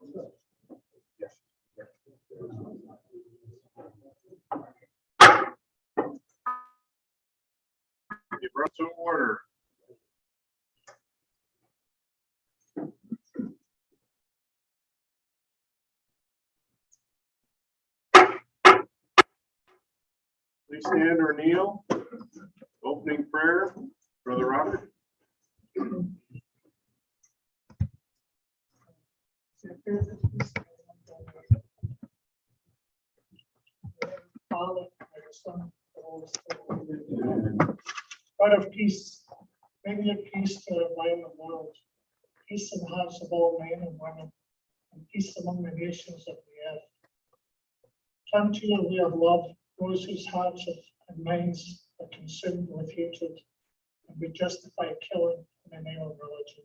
You brought to order. Please stand or kneel. Opening prayer, Brother Robert. God of peace, may be at peace to enlighten the world, peace in the hearts of all men and women, and peace among the nations of the earth. Come to you, we have loved those whose hearts and minds are consumed with hatred, and we justify killing in the name of religion.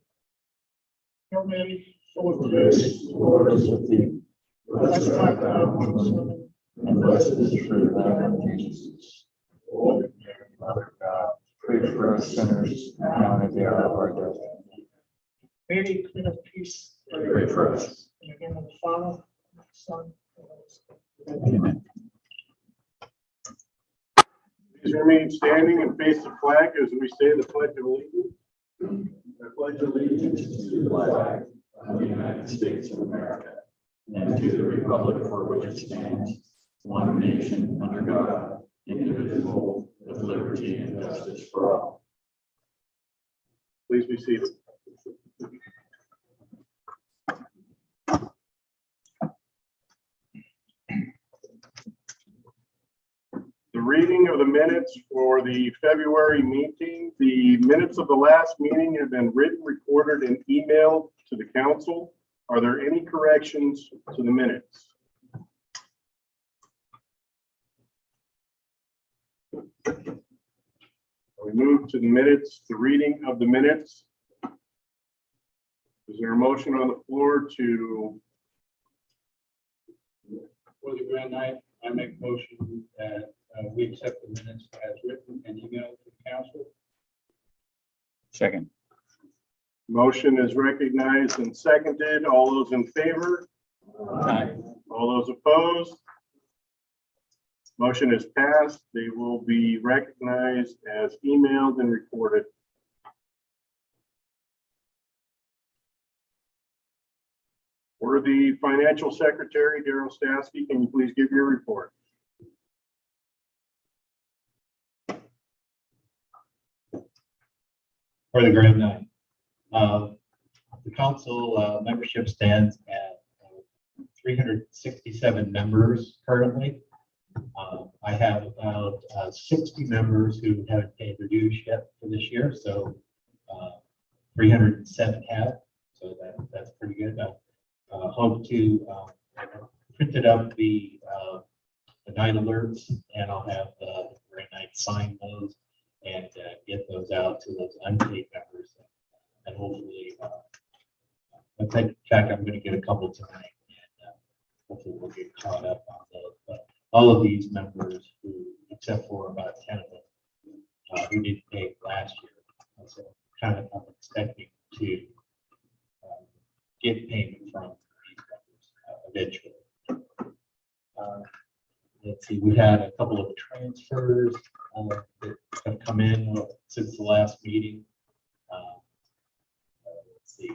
Hail Mary, full of grace, the Lord is with thee. blessed art thou amongst women, And blessed is the fruit of thy womb, Jesus. Holy Mary, Mother of God, pray for us sinners, now and at the hour of our death. Mary, Queen of Peace, Pray for us. in the name of the Father, and the Son, and the Holy Spirit. Amen. Please remain standing and face the flag as we say the Pledge of Allegiance. I pledge allegiance to the flag of the United States of America and to the republic for which it stands, one nation under God, indivisible, with liberty and justice for all. Please be seated. The reading of the minutes for the February meeting. The minutes of the last meeting have been written, recorded, and emailed to the council. Are there any corrections to the minutes? We move to the minutes, the reading of the minutes. Is there a motion on the floor to? For the grand night, I make motion that we accept the minutes as written and emailed to the council. Second. Motion is recognized and seconded. All those in favor? Aye. All those opposed? Motion is passed. They will be recognized as emailed and recorded. For the financial secretary, Darrell Stasky, can you please give your report? For the grand night. The council membership stands at 367 members currently. I have about 60 members who haven't paid their dues yet for this year, so 307 have, so that's pretty good. Hope to printed up the night alerts, and I'll have the grand night sign those and get those out to those unpaid members, and hopefully, in fact, I'm going to get a couple tonight, and hopefully we'll get caught up on those. But all of these members, who, except for about 10 of them, who didn't pay last year, so kind of I'm expecting to get payment from these members eventually. Let's see, we had a couple of transfers that have come in since the last meeting. Let's see.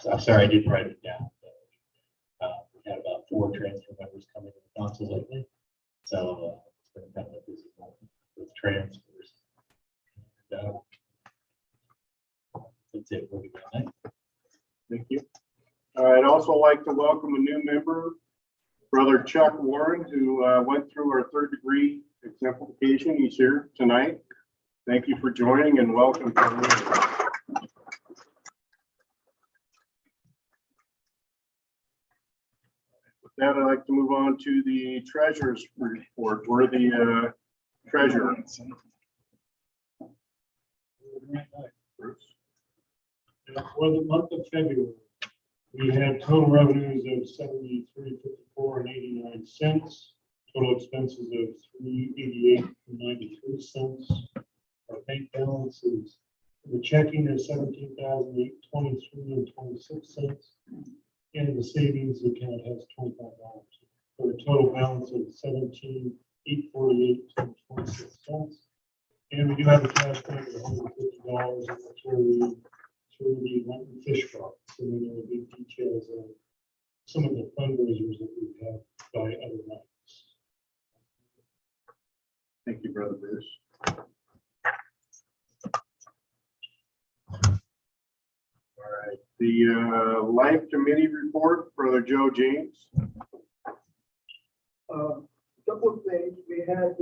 I'm sorry, I didn't write it down. We had about 4 transfer members coming to the council lately, so it's been kind of a busy month with transfers. And, that's it for the night. Thank you. I'd also like to welcome a new member, Brother Chuck Warren, who went through our 3rd degree exemplification. He's here tonight. Thank you for joining and welcome. With that, I'd like to move on to the treasurer's report. We're the treasurer. Bruce. For the month of February, we had total revenues of $73.54.89. Total expenses of $388.93. Our bank balance is The checking is 17,823.26, and the savings account has $25. For a total balance of 17,848.26. And we do have a cash payment of $150 through the London Fish Farm. So we know the details of some of the fundraisers that we have by other nights. Thank you, Brother Bruce. All right, the Life Committee report, Brother Joe James. Couple of things, we had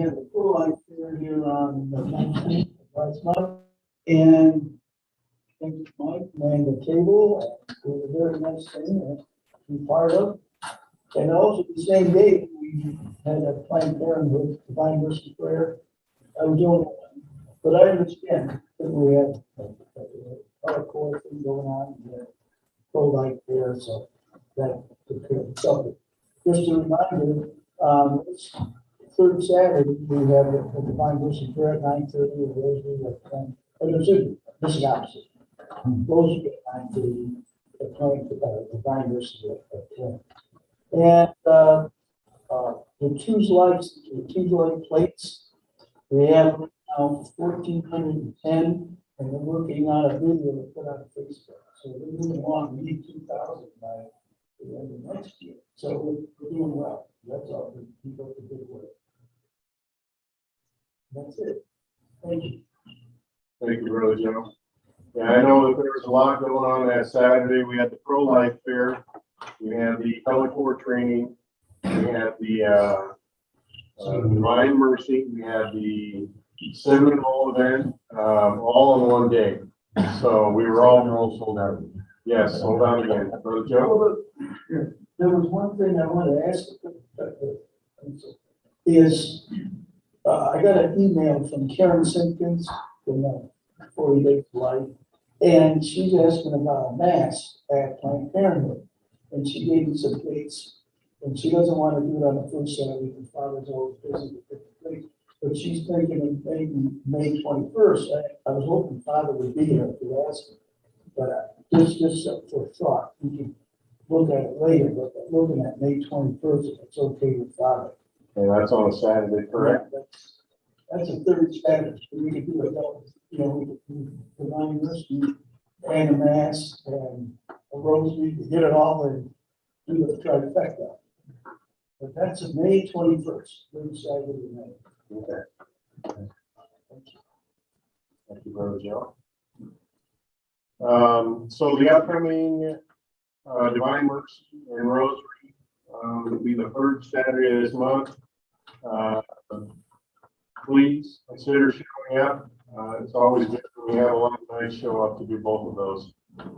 a full life here on the 19th of last month, and I think Mike manned the table. It was a very nice thing to be part of. And also the same day, we had a Planned Parenthood Divine Mercy Prayer. I was doing it, but I understand that we had a hardcore thing going on, pro-life there, so that took care of itself. Just a reminder, it's third Saturday, we have the Divine Mercy Prayer at 9:30, and Rosary at 10. This is opposite. Rosary at 9:30, the Divine Mercy at 10. And the Choose Life plates, we have now 1,410, and we're working on a video to put on Facebook. So we're moving along, we need 2,000 by the end of next year. So we're doing well. That's all. We keep up the good work. That's it. Thank you. Thank you, Brother Joe. Yeah, I know that there was a lot going on that Saturday. We had the pro-life fair. We had the color core training. We had the Divine Mercy. We had the Seminole event, all in one day. So we were all sold out. Yes, sold out again. Brother Joe? There was one thing I wanted to ask, is I got an email from Karen Simpkins from 40 Days to Life, and she's asking about a mass at Planned Parenthood. And she gave me some dates, and she doesn't want to do it on the first Saturday, because Father's always busy with different things. But she's thinking of maybe May 21st. I was hoping Father would be here to ask him. But just for thought, we can look at it later, but looking at May 21st, if it's okay with Father. And that's on a Saturday, correct? That's a third Saturday. We could do it, we could do Divine Mercy and a Mass and a Rosary, to get it all and do the trifecta. But that's May 21st, third Saturday of May. Okay. Thank you, Brother Joe. So the upcoming Divine Mercy and Rosary will be the third Saturday of this month. Please consider showing up. It's always good when we have a lot of nice show up to do both of those.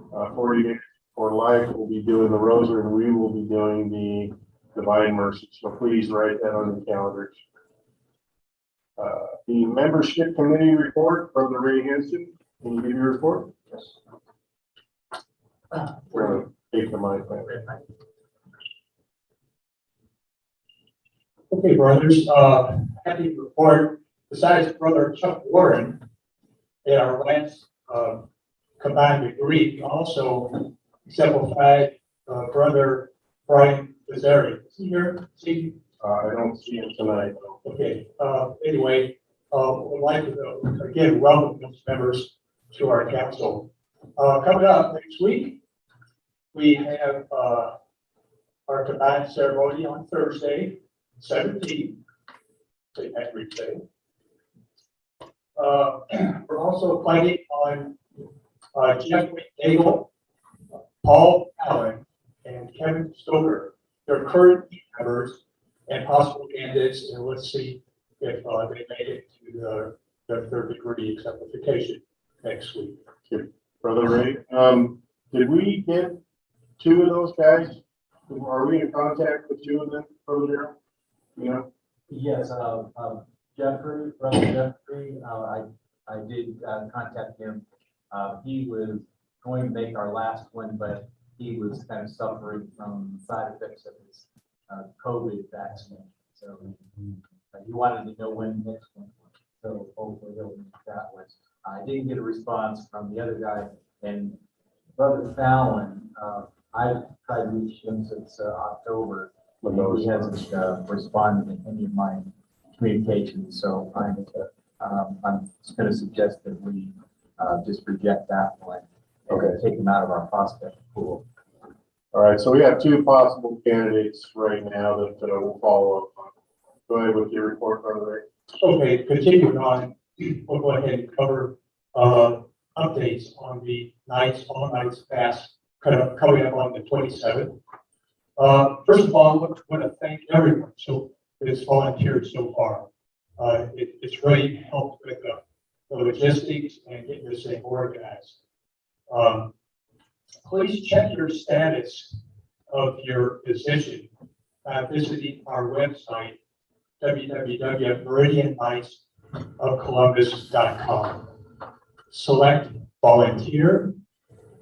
40 Days for Life will be doing the Rosary, and we will be doing the Divine Mercy. So please write that on your calendars. The membership committee report, Brother Ray Henson. Can you give your report? Yes. We're going to take the mic. Okay, brothers, happy to report, besides Brother Chuck Warren, at our last combined degree, we also exemplified Brother Brian Pizzeri. Is he here? See? I don't see him tonight. Okay, anyway, would like to, again, welcome those members to our council. Coming up next week, we have our combined ceremony on Thursday, 17th, St. Patrick's Day. We're also planning on Jeffrey Daigle, Paul Allen, and Kevin Stoker. They're current members and possible candidates, and let's see if they made it to their third degree exemplification next week. Brother Ray, did we get two of those guys? Are we in contact with two of them, Brother Darrell? Yeah. Yes, Jeffrey, Brother Jeffrey, I did contact him. He was going to make our last one, but he was kind of suffering from side effects of his COVID vaccine. So he wanted to know when the next one was. So hopefully he'll meet that one. I didn't get a response from the other guy, and Brother Fallon, I've tried to reach him since October. He hasn't responded to any of my communications, so I'm just gonna suggest that we just reject that one. And Okay. take him out of our prospect pool. All right, so we have two possible candidates right now that we'll follow up on. Go ahead with your report, Brother Ray. Okay, continuing on, we'll go ahead and cover, updates on the all nights fast, coming up on the 27th. First of all, I want to thank everyone that has volunteered so far. It's really helped with the logistics and getting this thing organized. Please check your status of your position by visiting our website, www.meridianlightsofcolumbus.com. Select volunteer,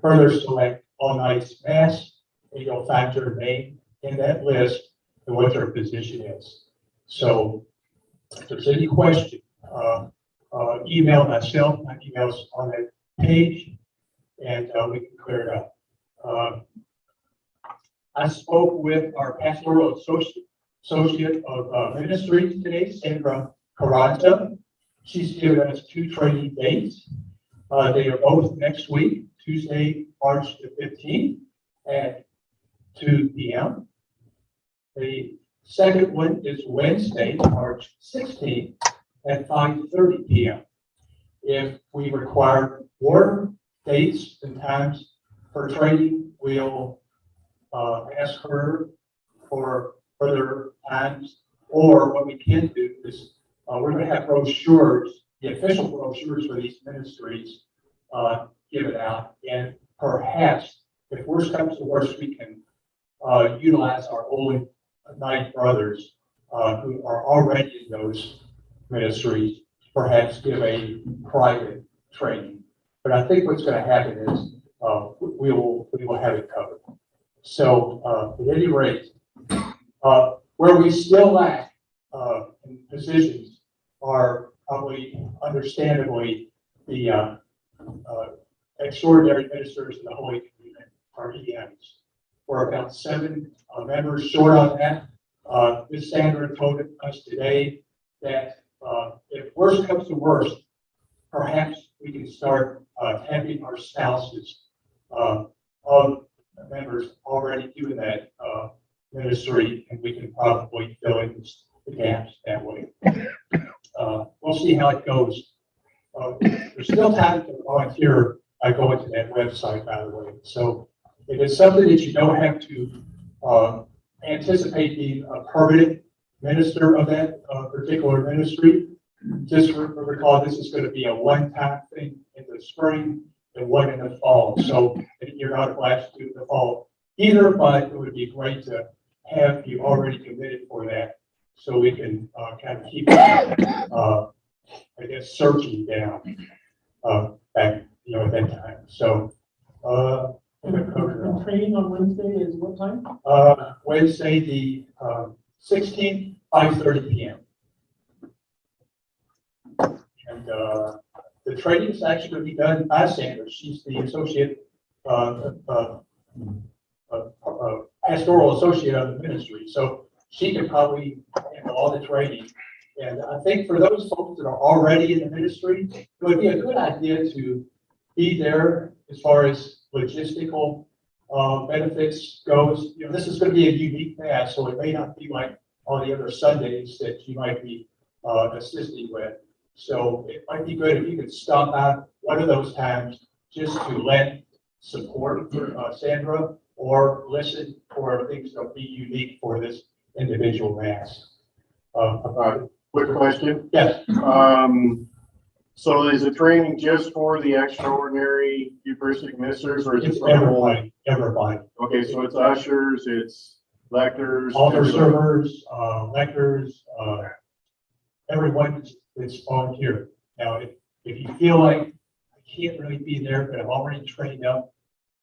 further select all nights mass, and you'll find your name in that list and what your position is. So if there's any question, email myself, my email's on that page, and we can clear it up. I spoke with our pastoral associate of ministry today, Sandra Caranta. She's given us 2 training dates. They are both next week, Tuesday, March the 15th at 2 p.m. The second one is Wednesday, March 16th at 5:30 p.m. If we require more dates and times for training, we'll ask her for further times, or what we can do is we're going to have brochures, the official brochures for these ministries given out, and perhaps if worst comes to worst, we can utilize our old night brothers who are already in those ministries, perhaps give a private training. But I think what's going to happen is we will have it covered. So at any rate, where we still lack in positions are probably understandably the extraordinary ministers in the Holy Communion, our EMs. We're about 7 members short on that. Ms. Sandra told us today that if worst comes to worst, perhaps we can start having our spouses of members already doing that ministry, and we can probably fill in the gaps that way. We'll see how it goes. There's still time to volunteer by going to that website, by the way. So if it's something that you don't have to anticipate being a permanent minister of that particular ministry, just recall this is going to be a one-time thing in the spring and one in the fall. So you're not obliged to do the fall either, but it would be great to have you already committed for that, so we can kind of keep, I guess, searching down back, at that time. So, The training on Wednesday is what time? Wednesday, the 16th, 5:30 p.m. And the training is actually going to be done by Sandra. She's the associate pastoral associate of the ministry, so she can probably handle all the training. And I think for those folks that are already in the ministry, it would be a good idea to be there as far as logistical benefits goes. This is going to be a unique mass, so it may not be like all the other Sundays that you might be assisting with. So it might be good if you could stop out one of those times just to lend support for Sandra, or listen for things that will be unique for this individual mass. Quick question. Yes. So is the training just for the extraordinary Eucharistic ministers, or is it It's for the whole? everybody. Okay, so it's ushers, it's lectors. Altar everybody. servers, lectors, everyone that's volunteer. Now, if you feel like I can't really be there, but I'm already trained up,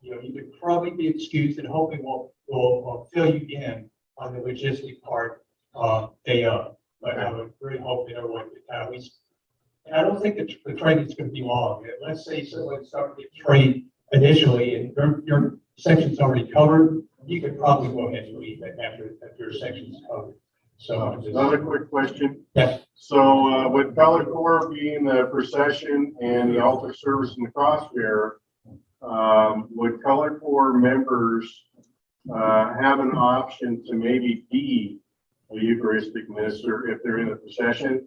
you could probably be excused, and hopefully we'll fill you in on the logistic part day of. But I would really hope that everyone could at least And I don't think the training is going to be long. Let's say someone started to get trained initially and your section's already covered, you could probably go ahead and leave it after your section's covered. So, Another quick question. yes, So with Color Corps being the procession and the altar service and the cross bearer, would Color Corps members have an option to maybe be a Eucharistic minister if they're in the procession?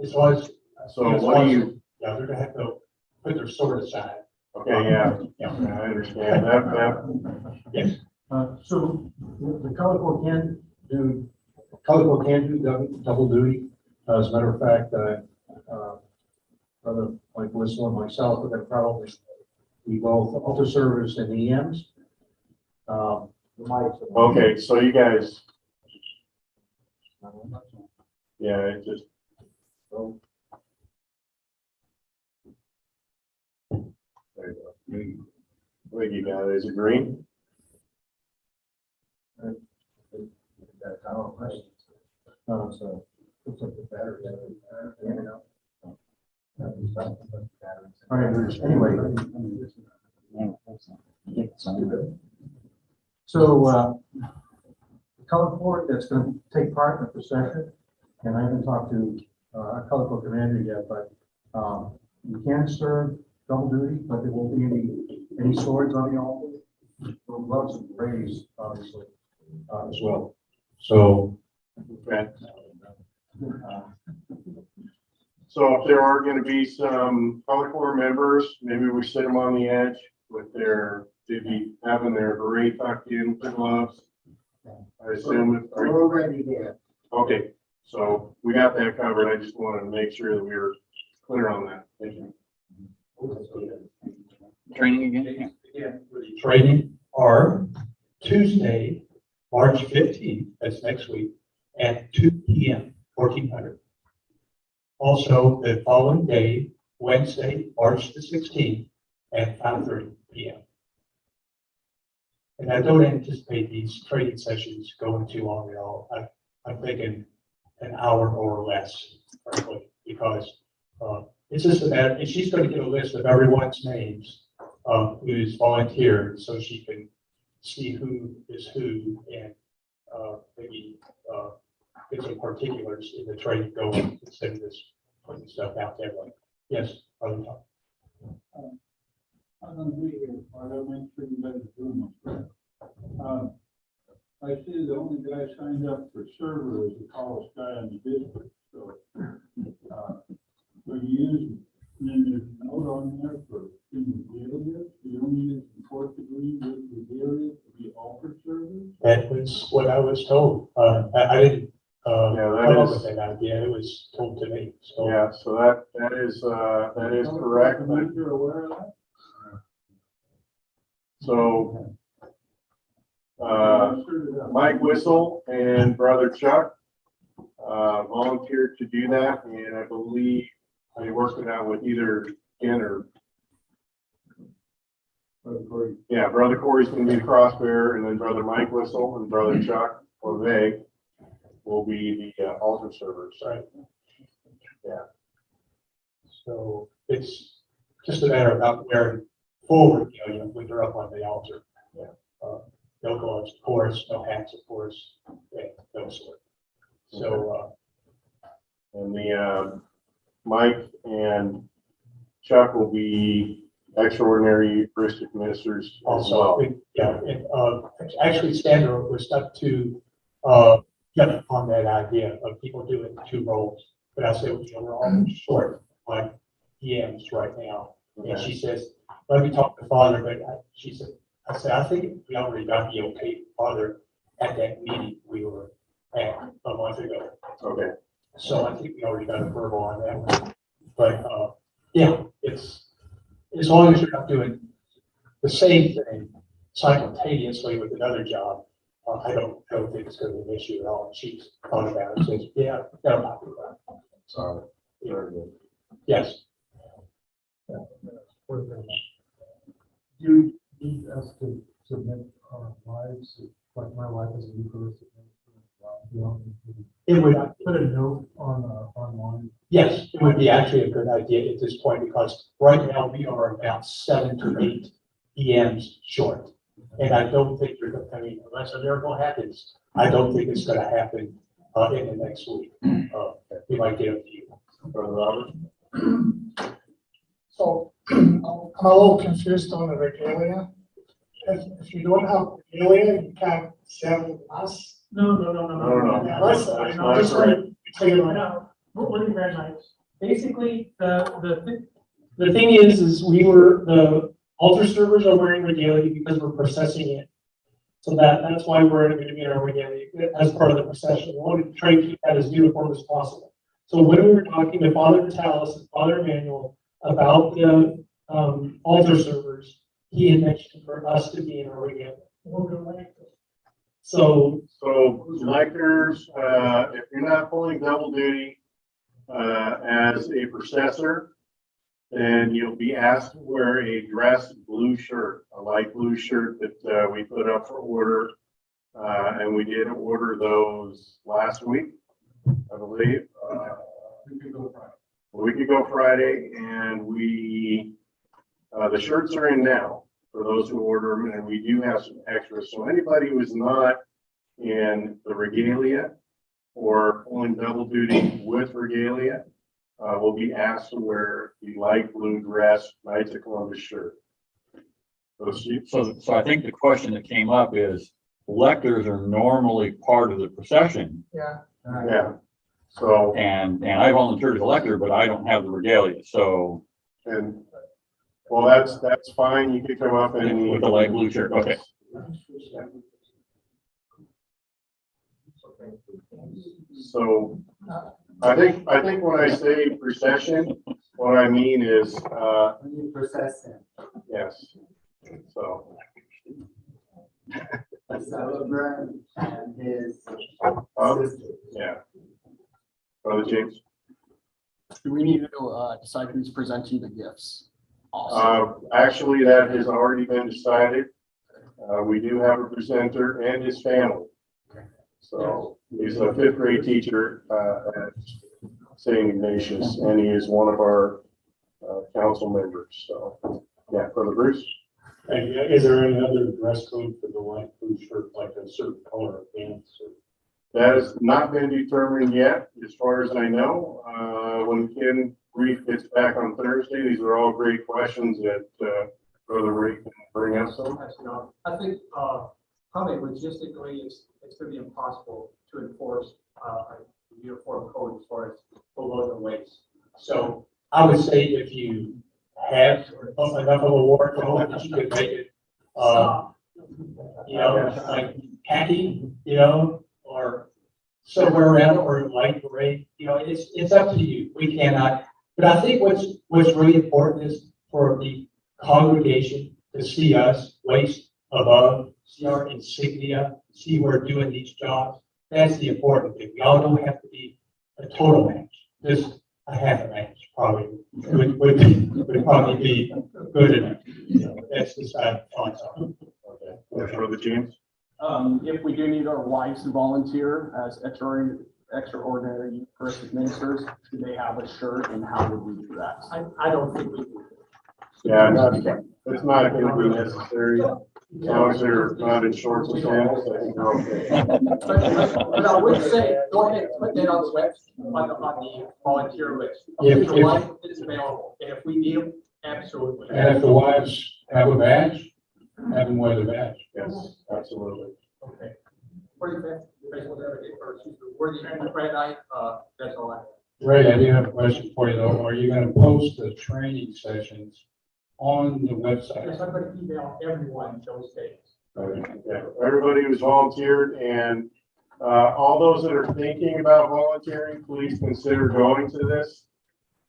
as long as. So as what long do as- you, Yeah, they're gonna have to put their sword aside. okay, yeah, I understand that. Yes, So the Color Corps can do double duty. As a matter of fact, Brother Mike Whistle and myself are going to probably be both altar service and EMs. Okay, so you guys, yeah, it just. There you go. What do you got? Is it green? So looks like the battery. All right, anyway. So, the Color Corps that's going to take part in the procession, and I haven't talked to our Color Corps commander yet, but you can serve double duty, but there won't be any swords on the altar. No gloves and praise, obviously, as well. So, Okay. So if there are gonna be some Color Corps members, maybe we sit them on the edge with they'd be having their beret tucked in, with gloves. I assume, We're already there. okay, so we got that covered. I just wanted to make sure that we were clear on that. Thank you. Training again? training are Tuesday, March 15th, that's next week, at 2 p.m., 1400. Also, the following day, Wednesday, March the 16th, at 5:30 p.m. And I don't anticipate these training sessions going too long at all. I'm thinking an hour or less, frankly, because it's just a matter, and she's going to get a list of everyone's names who's volunteered, so she can see who is who and maybe get some particulars in the training going instead of just putting stuff out there. Like, yes, other Tom. I'm gonna be here, I gotta make sure you guys are doing this. I see the only guy signed up for server is the tallest guy in the district, so. Will you use, and then there's a note on there for in regalia, you only use the fourth degree with regalia to be altar service? That was what I was told. I didn't Yeah, that come up is- with that idea. It was told to me. So Yeah, so that is correct. If you're aware of that? So, I screwed it up. Mike Whistle and Brother Chuck volunteered to do that, and I believe they worked it out with either Ken or, yeah, Brother Corey's gonna be the cross bearer, and then Brother Mike Whistle and Brother Chuck Levay will be the altar servers. right. Yeah. So it's just a matter of not wearing forward, you know, when you're up on the altar. Yeah. No gloves, of course, no hats, of course, yeah, no sort. So, And the, Mike and Chuck will be extraordinary Eucharistic ministers as also, well. yeah, and, actually Sandra was stuck to, jump on that idea of people doing two roles. But I said, you know, we're all short on EMs right now. And she says, let me talk to Father, but she said, I said, I think we already got the okay Father at that meeting we were at a month ago. Okay, So I think we already got a verbal on that one. But, yeah, it's, as long as you're not doing the same thing simultaneously with another job, I don't think it's gonna be an issue at all. She's thought about it, says, yeah, that'll not be right. sorry. Very good. Yes, you need us to submit our lives, like my life as a Eucharistic minister. it would, Put a note on, online Yes, it would be actually a good idea at this point, because right now we are about 7 to 8 EMs short. And I don't think you're going to, unless a miracle happens, I don't think it's going to happen in the next week. We might get a few. Brother Robert? So I'm a little confused on the regalia. If you don't have regalia, you can't sell us. No. No. Yeah, that's, I That's not just correct. want to clear on that. No, what are you guys? Basically, the thing is we were, the altar servers are wearing regalia because we're processing it. So that's why we're going to be in our regalia as part of the procession. We wanted to try to keep that as uniform as possible. So when we were talking to Father Vitalis and Father Emmanuel about the altar servers, he had mentioned for us to be in our regalia. So So electors, if you're not pulling double duty, as a processor, then you'll be asked to wear a dress blue shirt, a light blue shirt that, we put up for order. And we did order those last week, I believe. A week ago Friday, and we, the shirts are in now for those who order them, and we do have some extras. So anybody who is not in the regalia or pulling double duty with regalia, will be asked to wear the light blue dress, Knights of Columbus shirt. So I think the question that came up is, electors are normally part of the procession, Yeah. Yeah, so, and I volunteered as elector, but I don't have the regalia, so and, well, that's fine, you can come up and. with the light blue shirt, okay. So, I think when I say procession, what I mean is, yes, so. Celebrant and his sister. Yeah. Brother James? Do we need to decide who's presenting the gifts? Actually, that has already been decided. We do have a presenter and his family. So he's a fifth grade teacher at St. Ignatius, and he is one of our council members. So, yeah, Brother Bruce? And is there any other dress code for the light blue shirt, like a certain color of pants? That has not been determined yet, as far as I know. When Ken Reef gets back on Thursday, these are all great questions that Brother Ray can bring up. So, I think, probably logistically, it's going to be impossible to enforce, a uniform code as far as below the waist. So I would say if you have enough of a war code that you could make it, like khaki, or somewhere around, or light gray, it's up to you. We cannot. But I think what's really important is for the congregation to see us waist above, see our insignia, see we're doing these jobs. That's the important thing. We all don't have to be a total match. Just a half a match probably would probably be good enough. That's the side thoughts on. Okay. Brother James? If we do need our wives to volunteer as extraordinary Eucharistic ministers, do they have a shirt, and how would we do that? I don't think we do. Yeah, it's not going to be necessary. As long as they're not in shorts and sandals, I think they're okay. But I would say, go ahead, put that on the website, on the volunteer list. If- Your wife is available, and if we need them, absolutely. And if the wives have a badge, have them wear the badge. Yes, absolutely. Okay. Where you been? Where you been Friday night? That's all I have. Ray, I do have a question for you though. Are you gonna post the training sessions on the website? Yes, I'm gonna email everyone those days. Yeah, everybody who's volunteered, and all those that are thinking about volunteering, please consider going to this.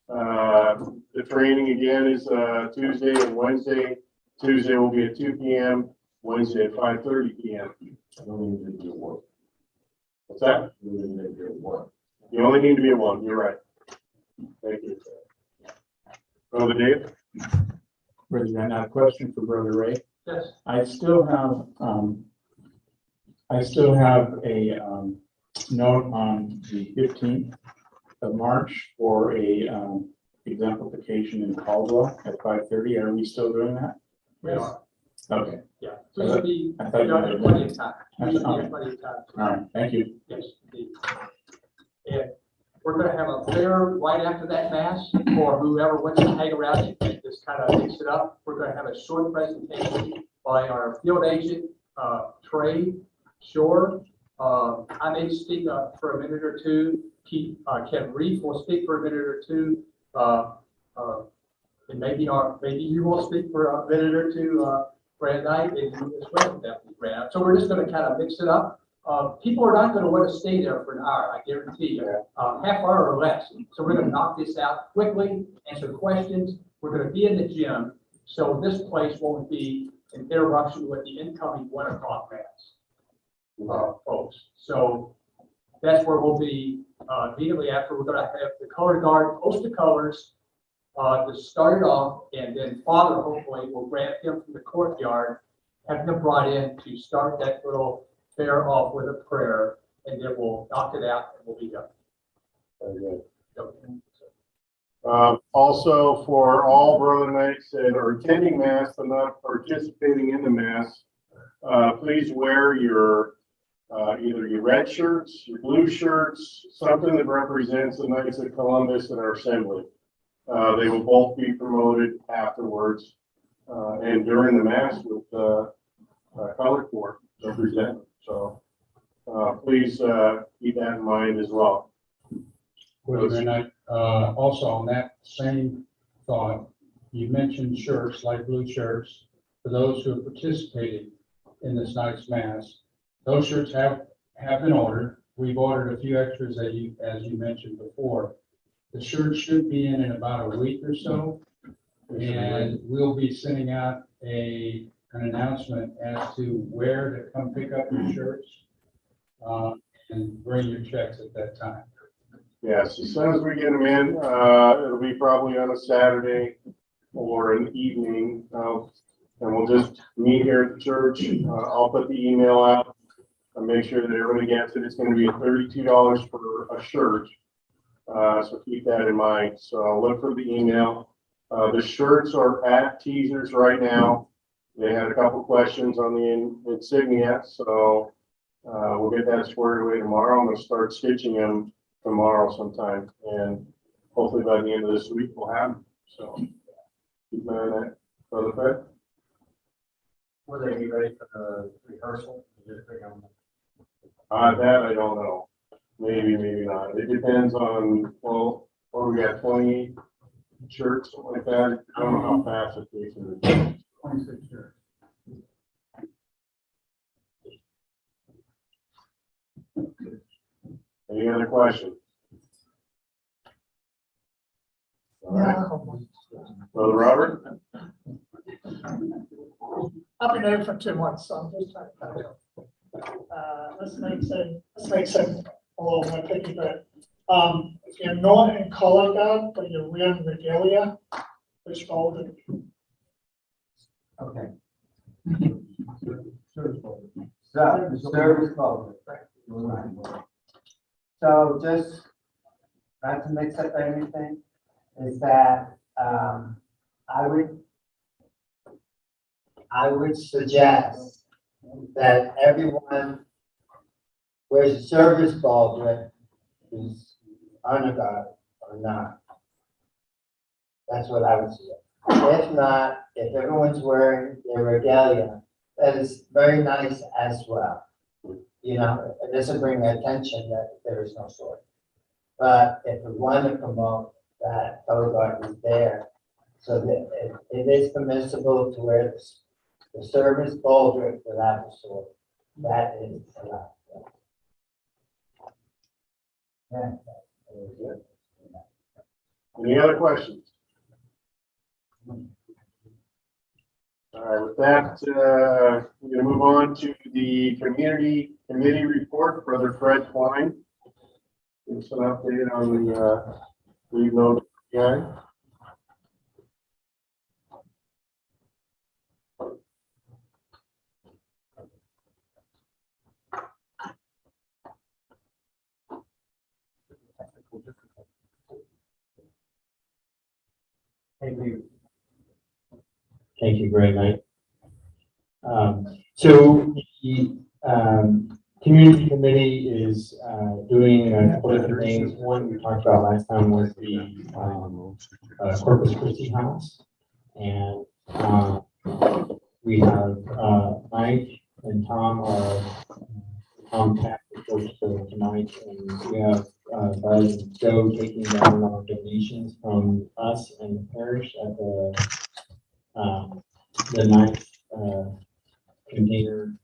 The training again is Tuesday and Wednesday. Tuesday will be at 2 p.m., Wednesday at 5:30 p.m. What's that? You only need to be at one, you're right. Thank you. Brother Dave? President, I have a question for Brother Ray. Yes. I still have a note on the 15th of March for a, exemplification in Caldwell at 5:30. Are we still doing that? We are, Okay, yeah. So it should be, I thought you yeah, had- plenty of time. That's- We have okay. plenty of time. all right, thank you. Yes, indeed. And we're gonna have a fair right after that mass for whoever wants to hang around and just kind of mix it up. We're gonna have a short presentation by our field agent, Trey Shore. I may speak for a minute or two. Kevin Reef will speak for a minute or two. And maybe you will speak for a minute or two, Brad Knight, and you as well, Deputy Brad. So we're just gonna kind of mix it up. People are not gonna want to stay there for an hour, I guarantee you, half hour or less. So we're gonna knock this out quickly, answer questions. We're gonna be in the gym, so this place won't be an interruption with the incoming 1 o'clock mass, folks. So that's where we'll be, immediately after. We're gonna have the color guard post the colors, to start it off, and then Father hopefully will grab him from the courtyard, have him brought in to start that little fair off with a prayer, and then we'll knock it out and we'll be done. Very good. Okay. Also, for all Brother Knights that are attending Mass but not participating in the Mass, please wear your, either your red shirts, your blue shirts, something that represents the Knights of Columbus in our assembly. They will both be promoted afterwards, and during the Mass with, color corps represented. So, please, keep that in mind as well. And also on that same thought, you mentioned shirts, light blue shirts, for those who have participated in this night's mass. Those shirts have been ordered. We've ordered a few extras as you mentioned before. The shirts should be in about a week or so. And we'll be sending out an announcement as to where to come pick up your shirts, and bring your checks at that time. Yes, as soon as we get them in, it'll be probably on a Saturday or an evening, and we'll just meet here at the church. I'll put the email out and make sure that everybody gets it. It's gonna be $32 for a shirt. So keep that in mind. So look for the email. The shirts are at Teasers right now. They had a couple questions on the insignia, so we'll get that squared away tomorrow. I'm gonna start stitching them tomorrow sometime, and hopefully by the end of this week we'll have them. So keep an eye on that. Brother Fred? Will they be ready for the rehearsal? That I don't know. Maybe, maybe not. It depends on, well, what we got, 20 shirts, something like that. I don't know how fast it takes. 26 shirts. Any other questions? All right. Brother Robert? I've been there for 2 months, so I'm just trying to. Let's make sense. Oh, my picky bit. If you're not in color guard, but you're wearing regalia, which folded. Okay. So, service folder. So just, not to mix up anything, is that, I would suggest that everyone wears a service baldric, who's honor guard or not. That's what I would suggest. If not, if everyone's wearing their regalia, that is very nice as well. You know, it doesn't bring attention that there is no sword. But if we want to promote that color guard is there, so that it is permissible to wear the service baldric without the sword. That is allowed. Yeah. Any other questions? All right, with that, we're gonna move on to the community committee report. Brother Fred Klein. Give us an update on the, lead note guy. Thank you. Thank you, Greg Knight. So the community committee is doing a couple different things. One we talked about last time was the Corpus Christi House. And we have Mike and Tom are contact folks tonight, and we have Bud and Joe taking down our donations from us and the parish at the ninth container.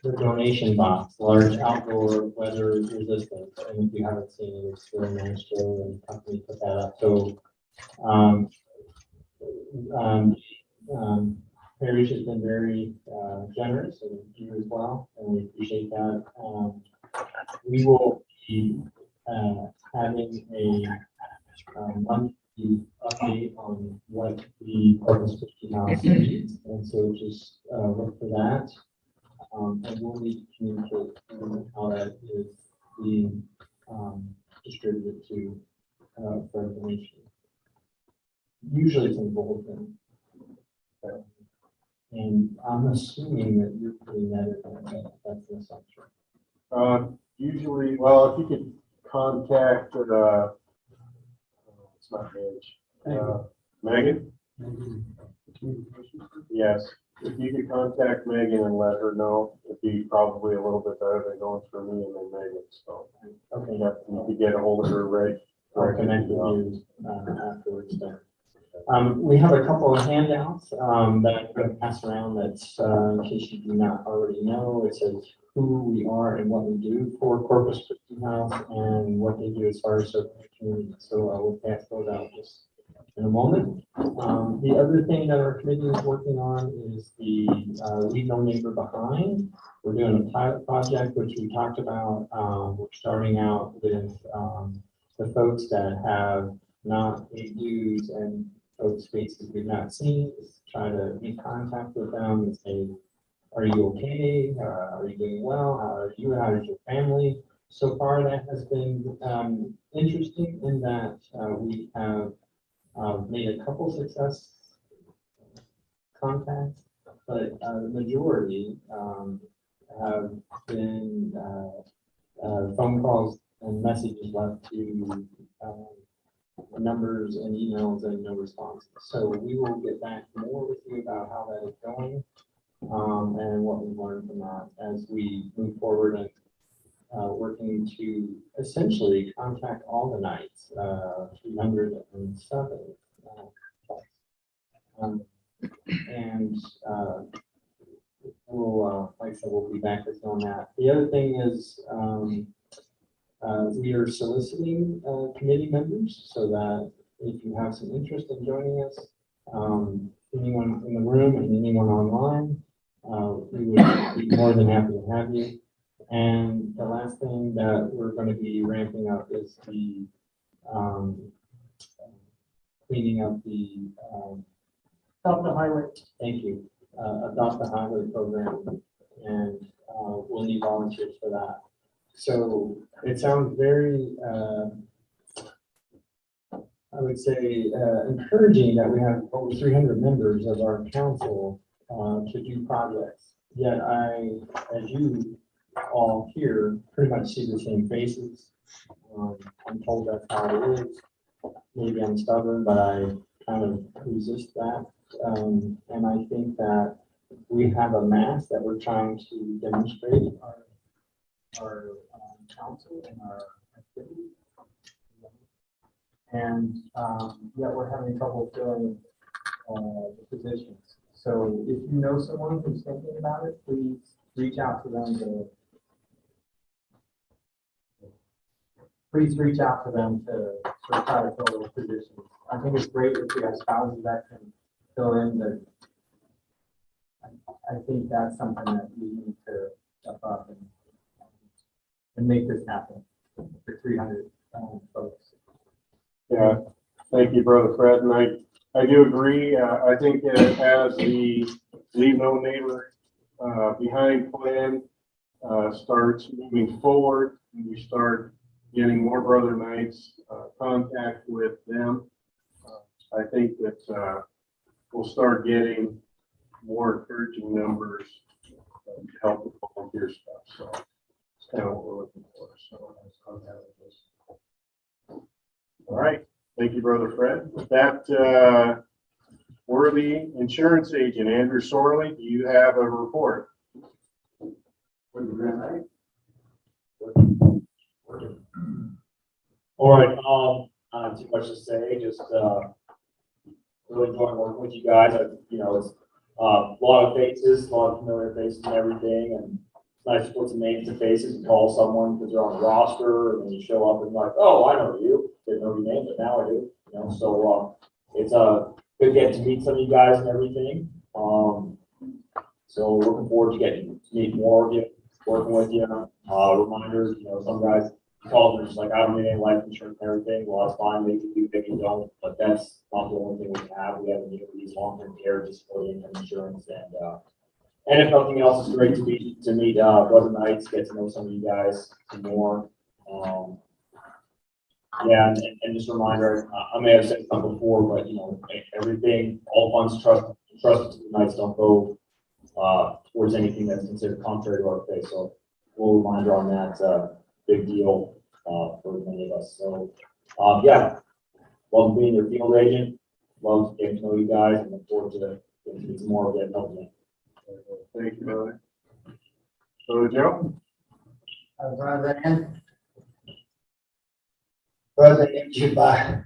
The donation box, large outdoor weather resistant, and if you haven't seen it, it's really nice. Joe and company put that up. So Parish has been very generous, and you as well, and we appreciate that. We will be having a monthly update on what the Corpus Christi House needs, and so just look for that. And we'll need to communicate how that is being distributed to for information. Usually it's in Bolton. And I'm assuming that you're putting that in, that's an assumption. Usually, well, if you could contact, it's not Midge, Megan? Yes, if you could contact Megan and let her know, it'd be probably a little bit better than going through me and then Megan, so. Okay. Yeah, you could get a hold of her, right? I'll connect with you afterwards then. We have a couple of handouts that I'm going to pass around that's in case you do not already know. It says who we are and what we do for Corpus Christi House and what they do as far as serving the community. So I will pass those out just in a moment. The other thing that our committee is working on is the Leave No Neighbor Behind. We're doing a pilot project, which we talked about. We're starting out with the folks that have not paid dues and folks faces we've not seen, try to make contact with them and say, are you okay? Are you doing well? How are you? How is your family? So far, that has been interesting in that we have made a couple success contacts, but the majority have been phone calls and messages left to numbers and emails and no responses. So we will get back more with you about how that is going and what we learned from that as we move forward and working to essentially contact all the nights, 307. And we'll, like I said, we'll be back with you on that. The other thing is we are soliciting committee members so that if you have some interest in joining us, anyone in the room and anyone online, we would be more than happy to have you. And the last thing that we're going to be ramping up is the cleaning up the Adopt the highway. thank you, Adopt the Highway program, and we'll need volunteers for that. So it sounds very, I would say, encouraging that we have over 300 members of our council to do projects. Yet as you all here, pretty much see the same faces. I'm told that's how it is. Maybe I'm stubborn, but I kind of resist that. And I think that we have a mass that we're trying to demonstrate our council and our activities. And yet we're having trouble filling the positions. So if you know someone who's thinking about it, please reach out to them to sort of try to fill those positions. I think it's great if we have spouses that can fill in, but I think that's something that we need to step up and make this happen for 300 folks. Yeah, thank you, Brother Fred, and I do agree. I think that as the Leave No Neighbor Behind plan starts moving forward, and we start getting more brother nights contact with them. I think that we'll start getting more encouraging numbers to help with volunteer stuff. So it's kind of what we're looking for. So, all right. Thank you, Brother Fred. With that, worthy insurance agent, Andrew Sorley, do you have a report? All right, not too much to say, just, really enjoying working with you guys. You know, it's, a lot of faces, a lot of familiar faces and everything, and it's nice to put some names to faces and call someone because they're on the roster, and then you show up and like, oh, I know you. Didn't know your name, but now I do, you know, so, it's, good getting to meet some of you guys and everything. So looking forward to getting to meet more of you, working with you. Reminders, you know, some guys call them just like, I don't need any life insurance and everything. Well, that's fine. Maybe you do, maybe you don't. But that's not the only thing we have. We have a need for these long-term care, disability income insurance, and if nothing else, it's great to meet Brother Knights, get to know some of you guys some more. Yeah, and just a reminder, I may have said something before, but you know, everything, all funds trusted to the Knights don't go towards anything that's considered contrary to our faith. So, a little reminder on that. Big deal for many of us. So, yeah, love being your field agent. Love getting to know you guys, and look forward to getting to meet some more of you and helping you. Thank you, brother. So, Joe? Brother Andrew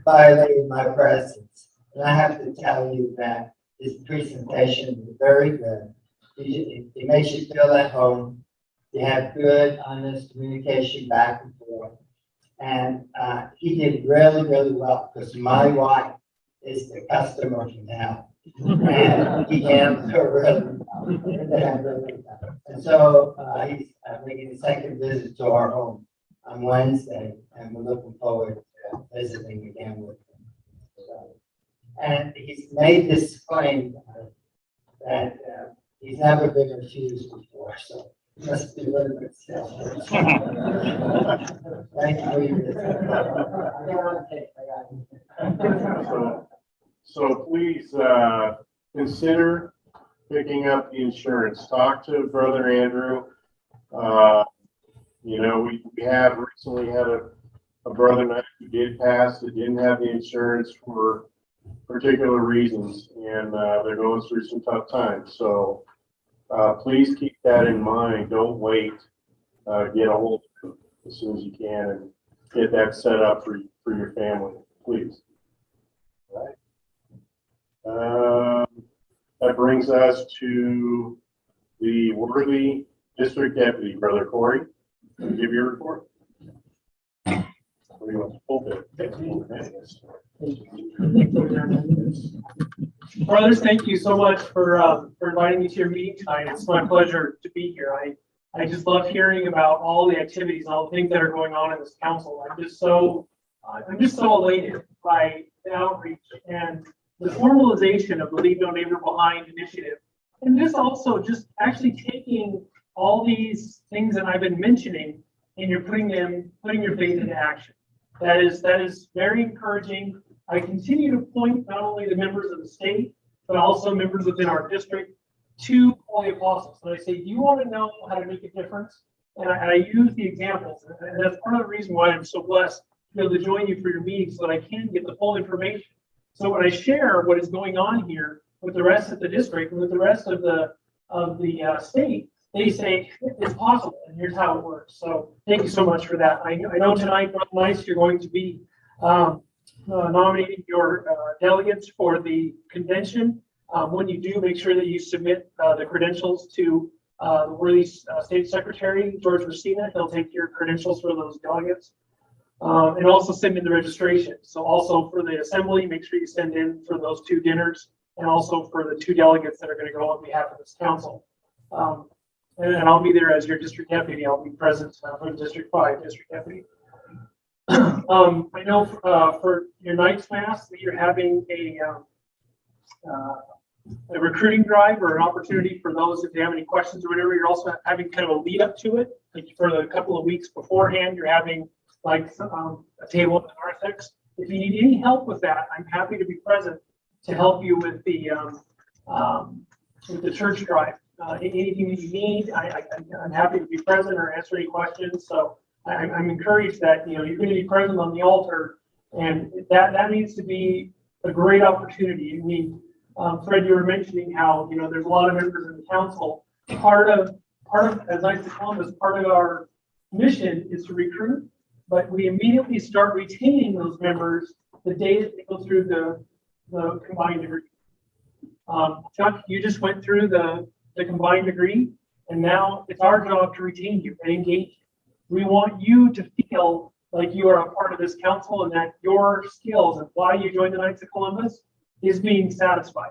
violated my presence. And I have to tell you that this presentation was very good. It makes you feel at home. You have good, honest communication back and forth. And he did really, really well because my wife is the customer now. And he handled her really well. And so he's making a second visit to our home on Wednesday, and we're looking forward to visiting again with him. So, and he's made this claim that he's never been refused before, so he must be a little bit selfish. Thank you. So please consider picking up the insurance. Talk to Brother Andrew. You know, we have recently had a brother Knight who did pass that didn't have the insurance for particular reasons, and they're going through some tough times. So please keep that in mind. Don't wait. Get a hold of them as soon as you can and get that set up for your family, please. All right. That brings us to the worthy district deputy, Brother Corey. Give your report. What do you want to pull it? Brothers, thank you so much for inviting me to your meeting tonight. It's my pleasure to be here. I just love hearing about all the activities and all the things that are going on in this council. I'm just so elated by the outreach and the formalization of the Leave No Neighbor Behind initiative, and just also just actually taking all these things that I've been mentioning, and you're putting your faith into action. That is very encouraging. I continue to point not only the members of the state, but also members within our district to Holy Apostles. And I say, do you want to know how to make a difference? And I use the examples, and that's part of the reason why I'm so blessed to be able to join you for your meetings, so that I can get the full information. So when I share what is going on here with the rest of the district and with the rest of the state, they say it's possible, and here's how it works. So thank you so much for that. I know tonight, Brother Knights, you're going to be nominating your delegates for the convention. When you do, make sure that you submit the credentials to the worthy State Secretary, George Messina. He'll take your credentials for those delegates. And also send in the registration. So also for the assembly, make sure you send in for those 2 dinners, and also for the 2 delegates that are going to go on behalf of this council. And I'll be there as your district deputy. I'll be present for the District 5 district deputy. I know for your night's mass that you're having a recruiting drive, or an opportunity for those if they have any questions or whatever. You're also having kind of a lead up to it. Like for the couple of weeks beforehand, you're having like a table in the narthex. if you need any help with that, I'm happy to be present to help you with the church drive. Anything that you need, I'm happy to be present or answer any questions. So I'm encouraged that, you're going to be present on the altar, and that needs to be a great opportunity. I mean, Fred, you were mentioning how, there's a lot of members in the council. Part of as Knights of Columbus, part of our mission is to recruit, but we immediately start retaining those members the day that they go through the combined degree. Chuck, you just went through the combined degree, and now it's our job to retain you and engage you. We want you to feel like you are a part of this council and that your skills and why you joined the Knights of Columbus is being satisfied.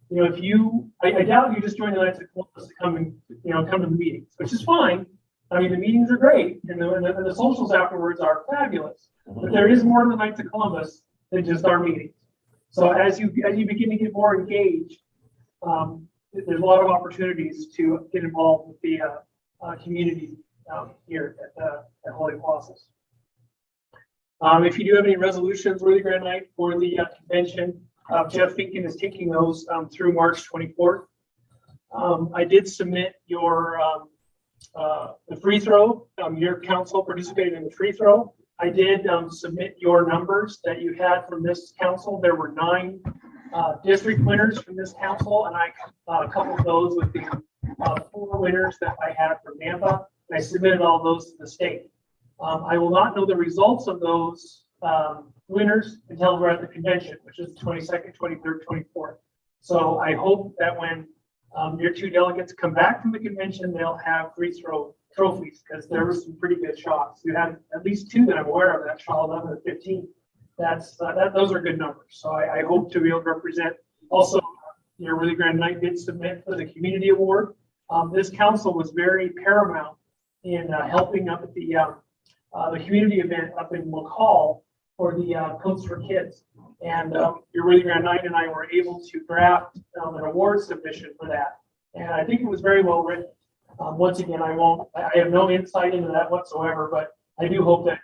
I doubt you just joined the Knights of Columbus to come to the meetings, which is fine. I mean, the meetings are great, and the socials afterwards are fabulous. But there is more to the Knights of Columbus than just our meetings. So as you begin to get more engaged, there's a lot of opportunities to get involved with the community here at Holy Apostles. If you do have any resolutions, Worthy Grand Night for the convention, Jeff Finken is taking those through March 24th. I did submit your the free throw. Your council participated in the free throw. I did submit your numbers that you had from this council. There were 9 district winners from this council, and I coupled those with the 4 winners that I had from Nampa. I submitted all those to the state. I will not know the results of those winners until we're at the convention, which is the 22nd, 23rd, 24th. So I hope that when your 2 delegates come back from the convention, they'll have free throw trophies, because there were some pretty good shots. You had at least 2 that I'm aware of that shot 11 and 15. Those are good numbers. So I hope to be able to represent. Also, your Worthy Grand Night did submit for the community award. This council was very paramount in helping up at the community event up in McCall for the Coats for Kids. And your Worthy Grand Night and I were able to draft an award submission for that. And I think it was very well written. Once again, I have no insight into that whatsoever, but I do hope that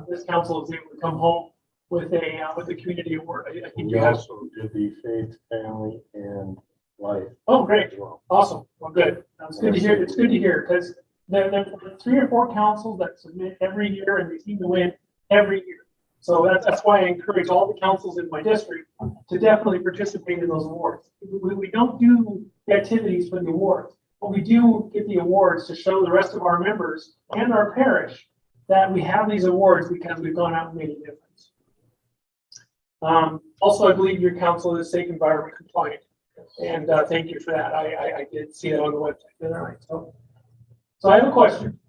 this council is able to come home with a community award. I think you also did the faith, family, and life. Oh, great. Awesome. Well, good. It's good to hear. It's good to hear, because there are 3 or 4 councils that submit every year, and they seem to win every year. So that's why I encourage all the councils in my district to definitely participate in those awards. We don't do the activities for the awards, but we do get the awards to show the rest of our members and our parish that we have these awards because we've gone out and made a difference. Also, I believe your council is safe environment compliant, and thank you for that. I did see that on the website the other night. So I have a question.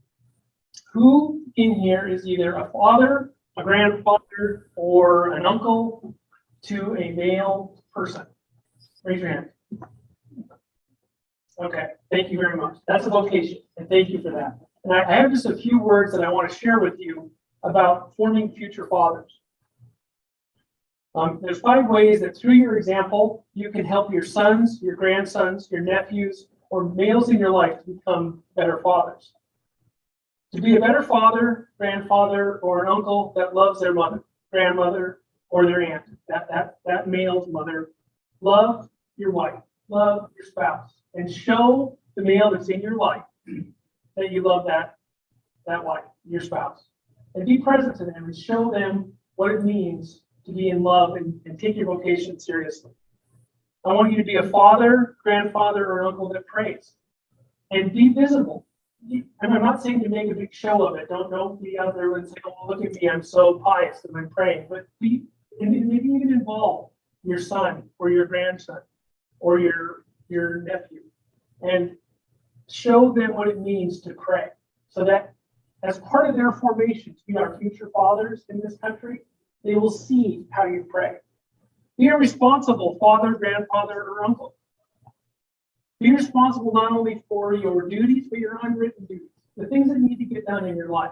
Who in here is either a father, a grandfather, or an uncle to a male person? Raise your hand. Okay, thank you very much. That's a vocation, and thank you for that. And I have just a few words that I want to share with you about forming future fathers. There's 5 ways that through your example, you can help your sons, your grandsons, your nephews, or males in your life to become better fathers. To be a better father, grandfather, or an uncle that loves their mother, grandmother, or their aunt, that male's mother. Love your wife, love your spouse, and show the male that's in your life that you love that wife, your spouse. And be present to them and show them what it means to be in love and take your vocation seriously. I want you to be a father, grandfather, or uncle that prays. And be visible. And I'm not saying to make a big show of it. Don't be out there and say, oh, look at me, I'm so pious and I'm praying. But maybe even involve your son or your grandson or your nephew. And show them what it means to pray. So that as part of their formation to be our future fathers in this country, they will see how you pray. Be a responsible father, grandfather, or uncle. Be responsible not only for your duties, but your unwritten duties, the things that need to get done in your life.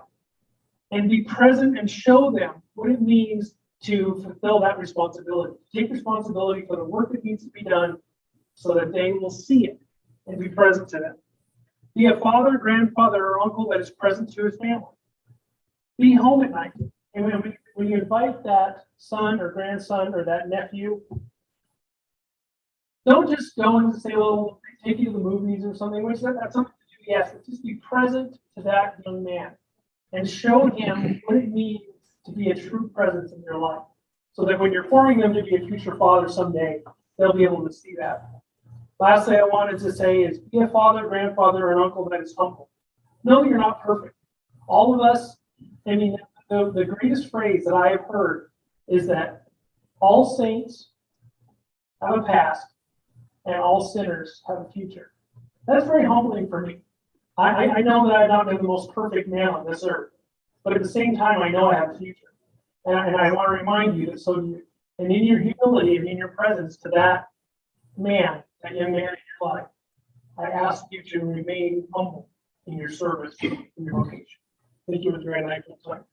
And be present and show them what it means to fulfill that responsibility. Take responsibility for the work that needs to be done so that they will see it and be present to them. Be a father, grandfather, or uncle that is present to his family. Be home at night. And when when you invite that son or grandson or that nephew, don't just go and say, well, take you to the movies or something, which that's something to do, yes, but just be present to that young man and show him what it means to be a true presence in your life. So that when you're forming them to be a future father someday, they'll be able to see that. Lastly, I wanted to say is be a father, grandfather, or an uncle that is humble. No, you're not perfect. All of us, I mean, the greatest phrase that I have heard is that all saints have a past and all sinners have a future. That's very humbling for me. I know that I'm not the most perfect man on this earth, but at the same time, I know I have a future. And I want to remind you that so do you. And in your humility and in your presence to that man, that young man in your life, I ask you to remain humble in your service, in your vocation. Thank you, Mr. Grant.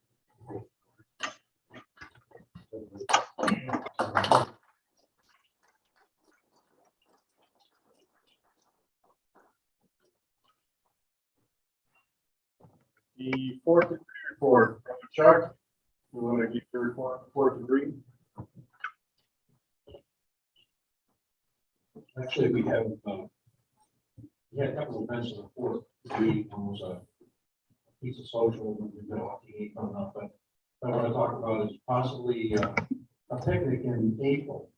The fourth degree report, Chuck, you want to give your report, fourth degree? Actually, we had a couple of events in the fourth degree. One was a piece of social, we've got a hockey coming up, but what I want to talk about is possibly a picnic in April.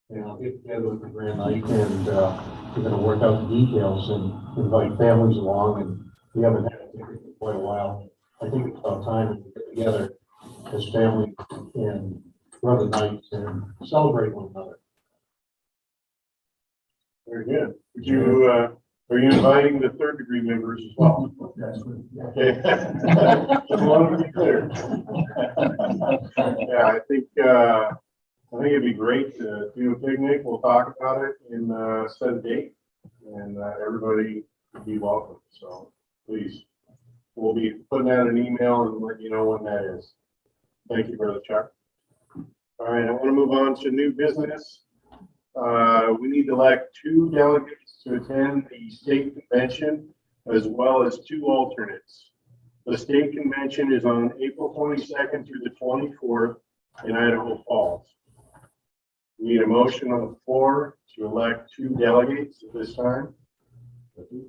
And I'll get together with the Grand Night and we're going to work out the details and invite families along, and we haven't had a picnic in quite a while. I think it's about time we get together as families and run the nights and celebrate one another. Very good. Would you, are you inviting the third degree members as well? Yes. Okay. Just wanted to be clear. Yeah, I think it'd be great to do a picnic. We'll talk about it in set a date, and everybody would be welcome. So please, we'll be putting out an email and let you know when that is. Thank you, Brother Chuck. All right, I want to move on to new business. We need to elect 2 delegates to attend the state convention, as well as 2 alternates. The state convention is on April 22nd through the 24th in Idaho Falls. We need a motion on the floor to elect 2 delegates at this time. It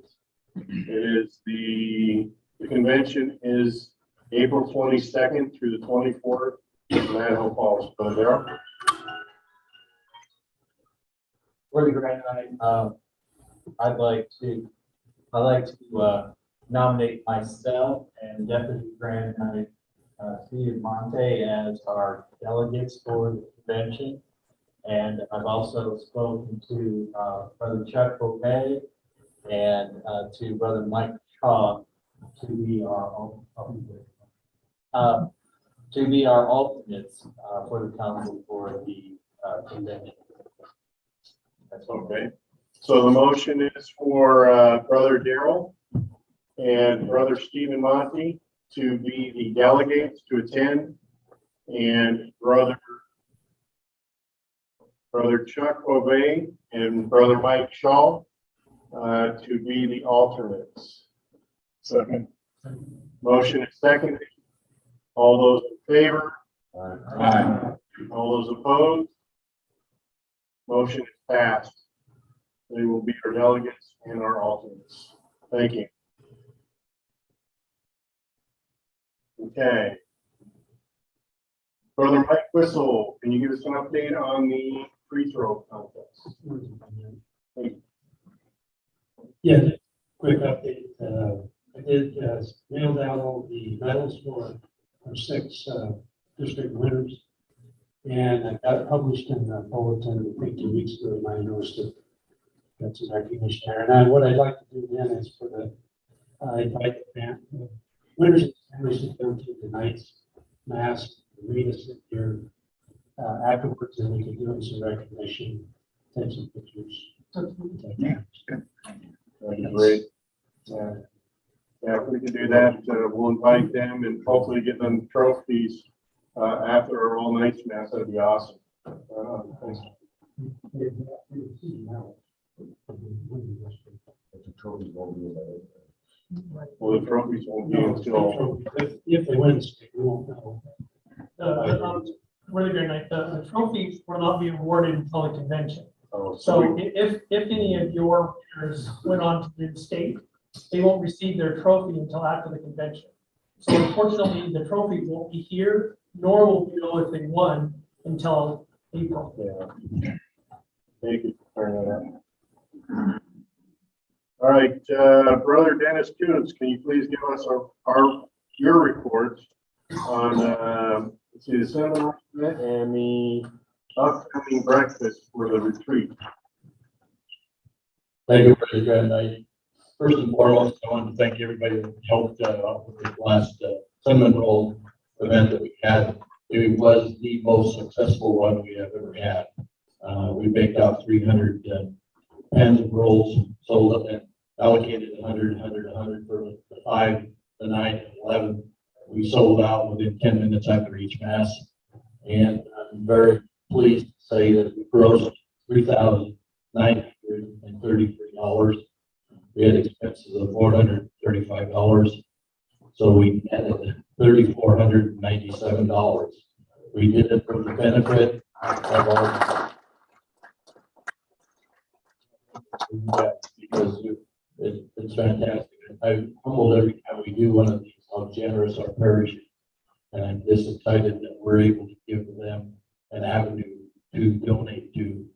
is the convention is April 22nd through the 24th in Idaho Falls. Brother Darrell? For the Grand Night, I'd like to nominate myself and Deputy Grand Night Steve Monte as our delegates for the convention. And I've also spoken to Brother Chuck Bouvet and to Brother Mike Shaw to be our alternates for the council for the convention. That's okay. So the motion is for Brother Darrell and Brother Stephen Monty to be the delegates to attend, and Brother Chuck Bouvet and Brother Mike Shaw to be the alternates. Second. Motion is second. All those in favor? Aye. All those opposed? Motion is passed. They will be our delegates and our alternates. Thank you. Okay. Brother Mike Whistle, can you give us an update on the free throw contest? Thank you. Yeah, quick update. I did mailed out all the medals for our 6 district winners. And I got it published in the bulletin, I think 2 weeks ago, and I noticed it. That's some recognition there. And what I'd like to do then is for the, invite the winners and families to come to tonight's mass, meet us here afterwards, and we can do some recognition, take some pictures. Yeah. That'd be great. Yeah, if we can do that, we'll invite them and hopefully get them trophies after our all nights mass. That'd be awesome. Thanks. Well, the trophies won't be until If they win, we won't know. really great night. The trophies will not be awarded until the convention. Oh, So if any of your peers went on to do the state, they won't receive their trophy until after the convention. So unfortunately, the trophy won't be here, nor will we know if they won until April. Yeah. Thank you for clearing that up. All right, Brother Dennis Coons, can you please give us your report on, let's see, the seminar and the upcoming breakfast for the retreat? Thank you, President. First and foremost, I want to thank everybody that helped out with the last cinnamon roll event that we had. It was the most successful one we have ever had. We baked out 300 pans of rolls, sold up and allocated 100 for the 5, the 9, and 11. We sold out within 10 minutes after each mass. And I'm very pleased to say that we grossed $3,933. We had expenses of $435. So we netted $3,497. We did it for the benefit of our, because it's fantastic. I'm humbled every time we do one of these, how generous our parish is. And I'm just excited that we're able to give them an avenue to donate to.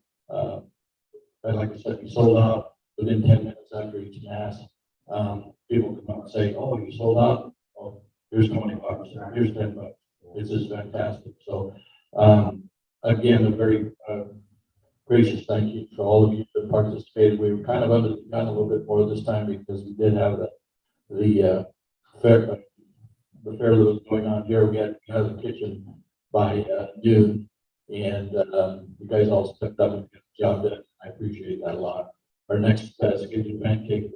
Like I said, we sold out within 10 minutes after each mass. People come up and say, "Oh, you sold out? Oh, here's $20, here's $10." It's just fantastic. So, again, a very gracious thank you to all of you that participated. We were kind of under the gun a little bit more this time because we did have the fair that was going on here. We had the kitchen by noon, and you guys all stepped up and got the job done. I appreciate that a lot. Our next scheduled pancake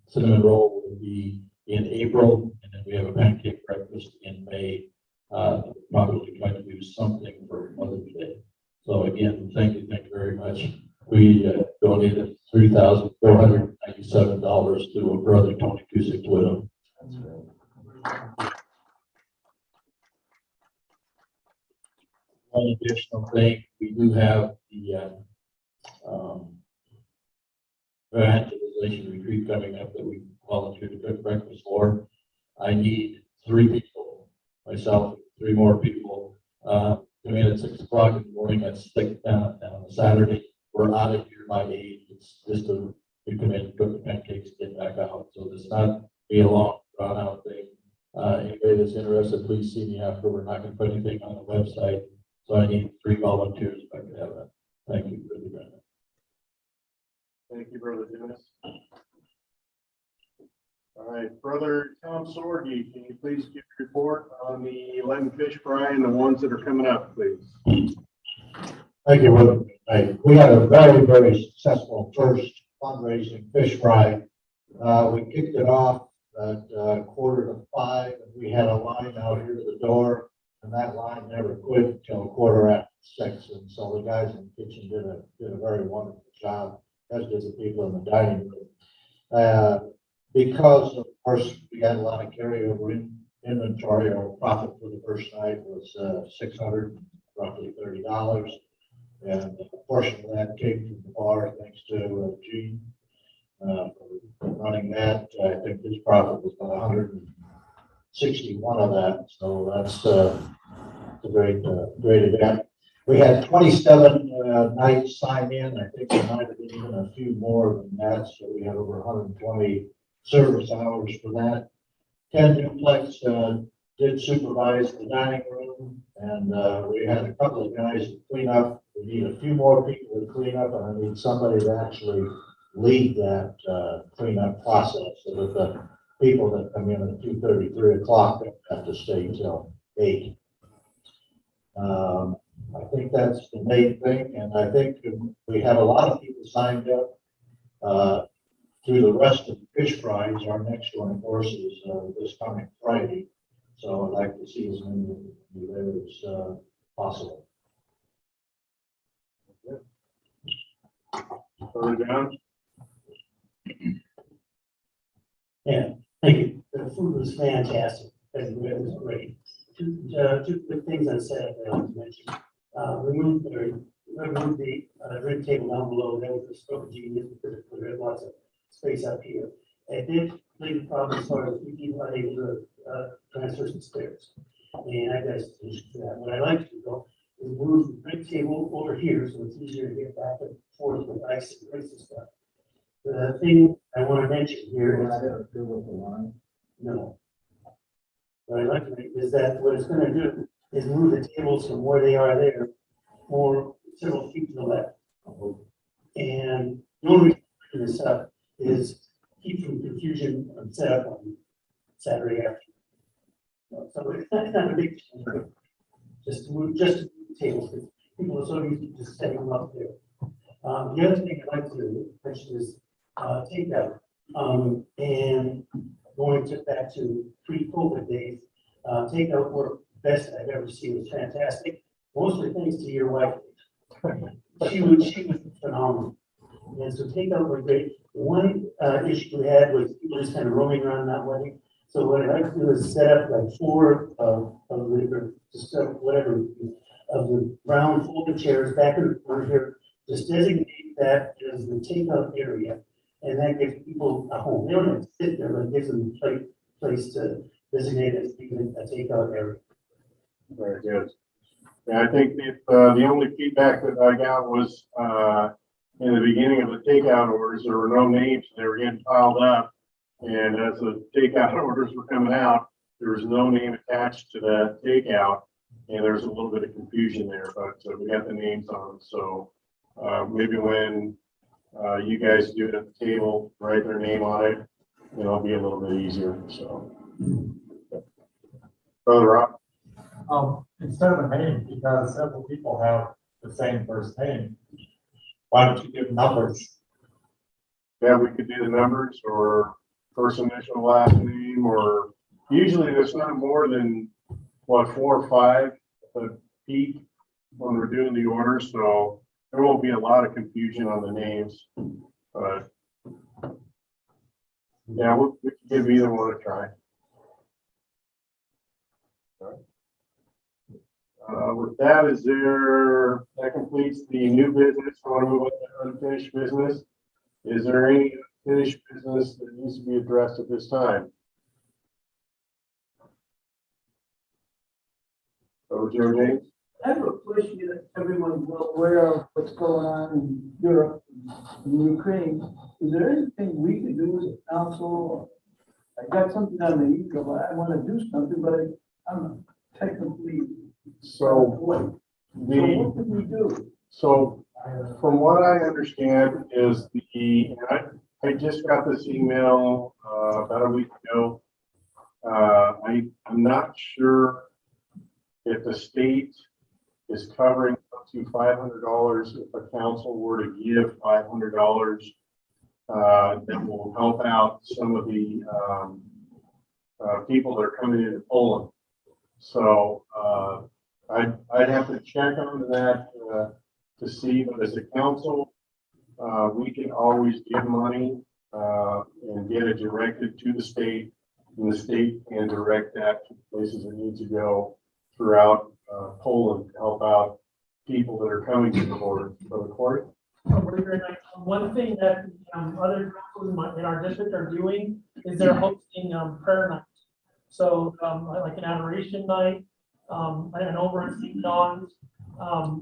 cinnamon roll will be in April, and then we have a pancake breakfast in May. Probably try to do something for Mother's Day. So again, thank you very much. We donated $3,497 to a brother Tony Cusick's widow. One additional thing, we do have the evangelization retreat coming up that we volunteered to cook breakfast for. I need 3 people, myself, 3 more people. Come in at 6 o'clock in the morning. That's down on Saturday. We're out of here by 8. It's just to come in, cook the pancakes, get back out. So it's not be a long, drawn out thing. Anybody that's interested, please see me after. We're not going to put anything on the website. So I need 3 volunteers if I could have that. Thank you, Brother Brandon. Thank you, Brother Dennis. All right, Brother Tom Sorge, can you please give a report on the 11 fish fry and the ones that are coming up, please? Thank you, Brother. We had a very, very successful first fundraising fish fry. We kicked it off at 4:45, and we had a line out here to the door, and that line never quit until 6:15. And so the guys in the kitchen did a very wonderful job, as did the people in the dining room. Because of course we had a lot of carryover inventory, our profit for the first night was $630, and a portion of that came from the bar, thanks to Gene for running that. I think his profit was about 161 of that, so that's a great event. We had 27 nights signed in. I think there might have been even a few more than that, so we had over 120 service hours for that. Ken Duplex did supervise the dining room, and we had a couple of guys to clean up. We need a few more people to clean up, and I need somebody to actually lead that cleanup process so that the people that come in at 2:30, 3 o'clock don't have to stay till 8. I think that's the main thing, and I think we have a lot of people signed up through the rest of the fish fries. Our next one, of course, is this coming Friday, so I'd like to see as many of you there as possible. Brother John? Yeah, thank you. The food was fantastic. It was great. two quick things I said that I want to mention. Remove the red table down below, that was a stroke of genius because there's lots of space up here. It did leave a problem as far as people are able to transfer some stairs. And I got a solution to that. What I like to do though is move the red table over here so it's easier to get back and forth with ice and places and stuff. The thing I want to mention here is. No. What I'd like to make is that what it's gonna do is move the tables from where they are there or several feet to the left. And the only reason I'm bringing this up is keep from confusion on setup on Saturday afternoon. So it's not a big deal. Just to move the tables, because people are so used to just setting them up there. The other thing I'd like to mention is takeout. And going back to pre-COVID days, takeout worked best I've ever seen. It was fantastic. Mostly thanks to your wife. She was phenomenal. And so takeout was great. One issue we had was people just kind of roaming around not wanting. So what I like to do is set up like four of the, just whatever, of the round folding chairs back in the corner here. Just designate that as the takeout area. And that gives people a home. They don't have to sit there, but it gives them a place to designate as being a takeout area. Very good. Yeah, I think if, the only feedback that I got was, in the beginning of the takeout orders, there were no names, they were getting piled up. And as the takeout orders were coming out, there was no name attached to that takeout. And there was a little bit of confusion there, but we got the names on. So maybe when you guys do it at the table, write their name on it, it'll be a little bit easier. So, Brother Rob. Instead of a name, because several people have the same first name, why don't you give numbers? Yeah, we could do the numbers or first initial, last name, or usually there's not more than what, 4 or 5 at peak when we're doing the order. So there won't be a lot of confusion on the names, but yeah, we can give either one a try. With that, that completes the new business. I want to move on to unfinished business. Is there any unfinished business that needs to be addressed at this time? Over to Joe James. I have a question that everyone's well aware of what's going on in Europe and Ukraine. Is there anything we can do as a council? I got something on the ego, but I want to do something, but I'm technically. So what can we do? So from what I understand is I just got this email about a week ago. I'm not sure if the state is covering up to $500 if a council were to give $500 that will help out some of the people that are coming into Poland. So I'd have to check on that to see, but as a council, we can always give money and get it directed to the state, and the state can direct that to places it needs to go throughout Poland to help out people that are coming to the border. So the court. One thing that other councils in our district are doing is they're hosting prayer night. So like an adoration night, and over at St. John's,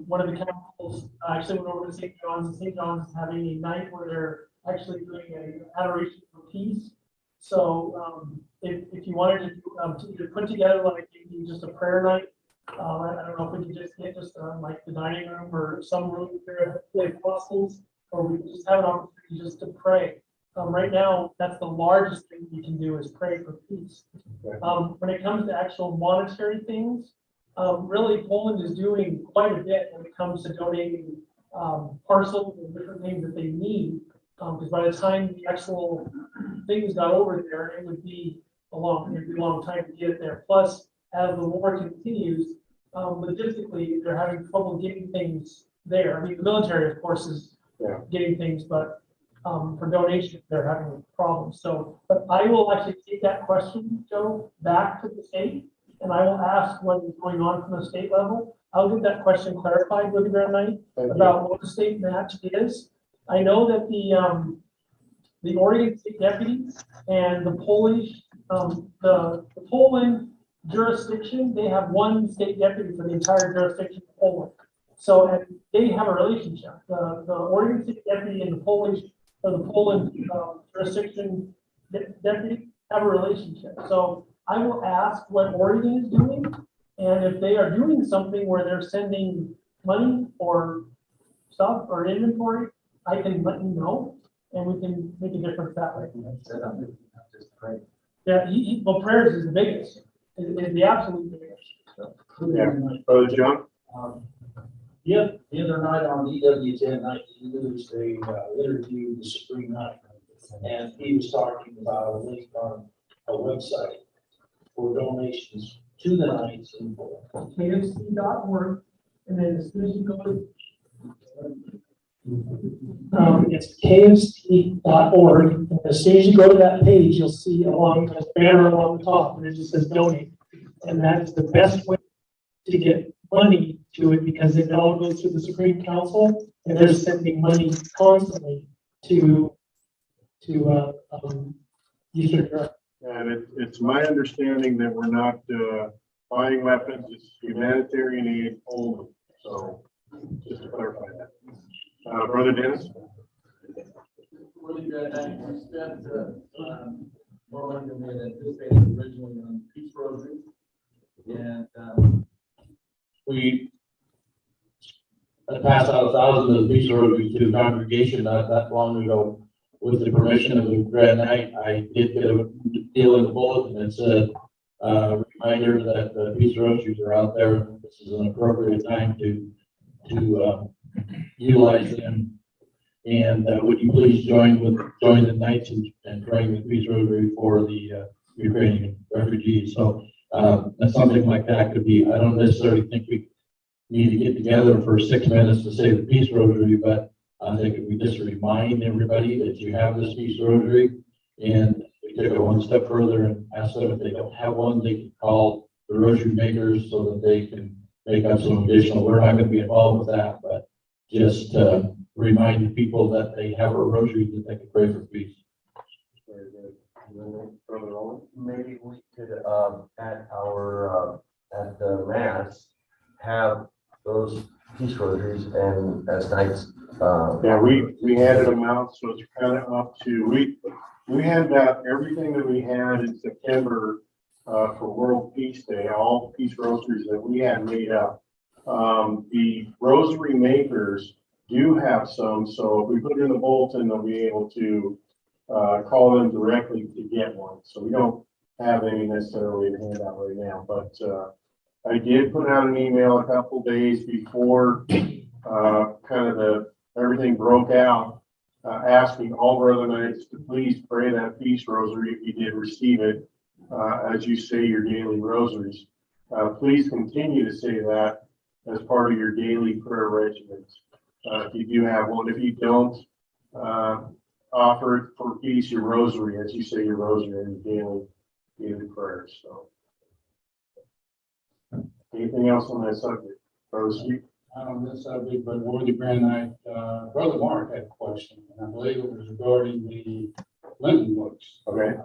one of the councils actually went over to St. John's, and St. John's is having a night where they're actually doing an adoration for peace. So if you wanted to put together like just a prayer night, I don't know if we could just get just like the dining room or some room here at the Apostles, or we could just have an opportunity just to pray. Right now, that's the largest thing we can do is pray for peace. When it comes to actual monetary things, really Poland is doing quite a bit when it comes to donating parcels and different things that they need. Because by the time the actual things got over there, it would be a long time to get it there. Plus, as the war continues, logistically, they're having trouble getting things there. I mean, the military, of course, is getting things, but for donations, they're having problems. So, but I will actually take that question, Joe, back to the state and I will ask what is going on from the state level. I'll get that question clarified with you, Grant Knight, about what the state match is. I know that the Oregon State Deputy and the Polish, the Poland jurisdiction, they have one state deputy for the entire jurisdiction of Poland. So, and they have a relationship. The Oregon State Deputy and the Polish, or the Poland jurisdiction deputy have a relationship. So I will ask what Oregon is doing, and if they are doing something where they're sending money or stuff or inventory, I can let you know, and we can make a difference that way. Yeah, well, prayers is the biggest, is the absolute biggest. Yeah, Brother John? Yeah, the other night on EW10 19 News, they interviewed the Supreme Knight, and he was talking about a link on a website for donations to the Knights in full. KFC.org, and then as soon as you go to It's kfc.org. And as soon as you go to that page, you'll see a banner along the top, and it just says donate. And that is the best way to get money to it, because it all goes through the Supreme Council, and they're sending money constantly to Eastern Europe. And it's my understanding that we're not buying weapons, it's humanitarian aid only. So just to clarify that. Brother Dennis? Really good. I spent more money than we had anticipated originally on Peace Rosary. And We passed out thousands of Peace Rosaries to the congregation not that long ago. With the permission of the Grand Knight, I did get a deal in the bulletin that said, reminder that the Peace Rosaries are out there. This is an appropriate time to utilize them. And would you please join the Knights and praying the Peace Rosary for the Ukrainian refugees? So something like that could be, I don't necessarily think we need to get together for 6 minutes to say the Peace Rosary, but I think if we just remind everybody that you have this Peace Rosary, and we take it one step further and ask them if they don't have one, they can call the rosary makers so that they can make up some additional. We're not going to be involved with that, but just remind people that they have a rosary that they can pray for peace. Very good. Brother Owen? Maybe we could, at our, at the mass, have those peace rosaries and as nights. Yeah, we handed them out, so it's kind of up to, we handed out everything that we had in September for World Peace Day, all peace rosaries that we had made up. The rosary makers do have some, so if we put it in the bulletin, they'll be able to call them directly to get one. So we don't have any necessarily to hand out right now, but I did put out an email a couple days before kind of everything broke out, asking all Brother Knights to please pray that peace rosary if you did receive it, as you say your daily rosaries. Please continue to say that as part of your daily prayer regimens. If you do have one, if you don't, offer it for peace, your rosary, as you say your rosary in your daily prayers. So, anything else on that subject? Brother Steve? Not on this subject, but worthy Grand Knight, Brother Mark had a question, and I believe it was regarding the Linton books. Okay.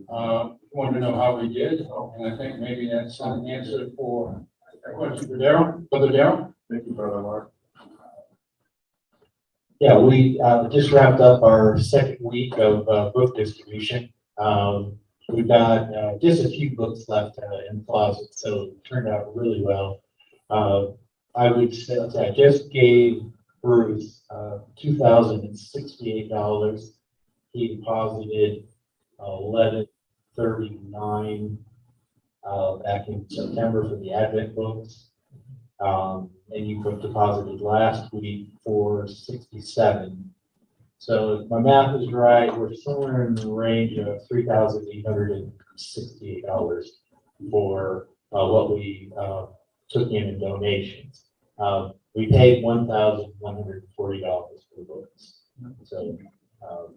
Wanted to know how we did, and I think maybe that's an answer for a question for Darrell. Brother Darrell? Thank you, Brother Mark. Yeah, we just wrapped up our second week of book distribution. We've got just a few books left in the closet, so it turned out really well. I would say I just gave Bruce $2,068. He deposited $1139 back in September for the Advent books. And you deposited last week for 67. So if my math is right, we're somewhere in the range of $3,868 for what we took in donations. We paid $1,140 for the books. So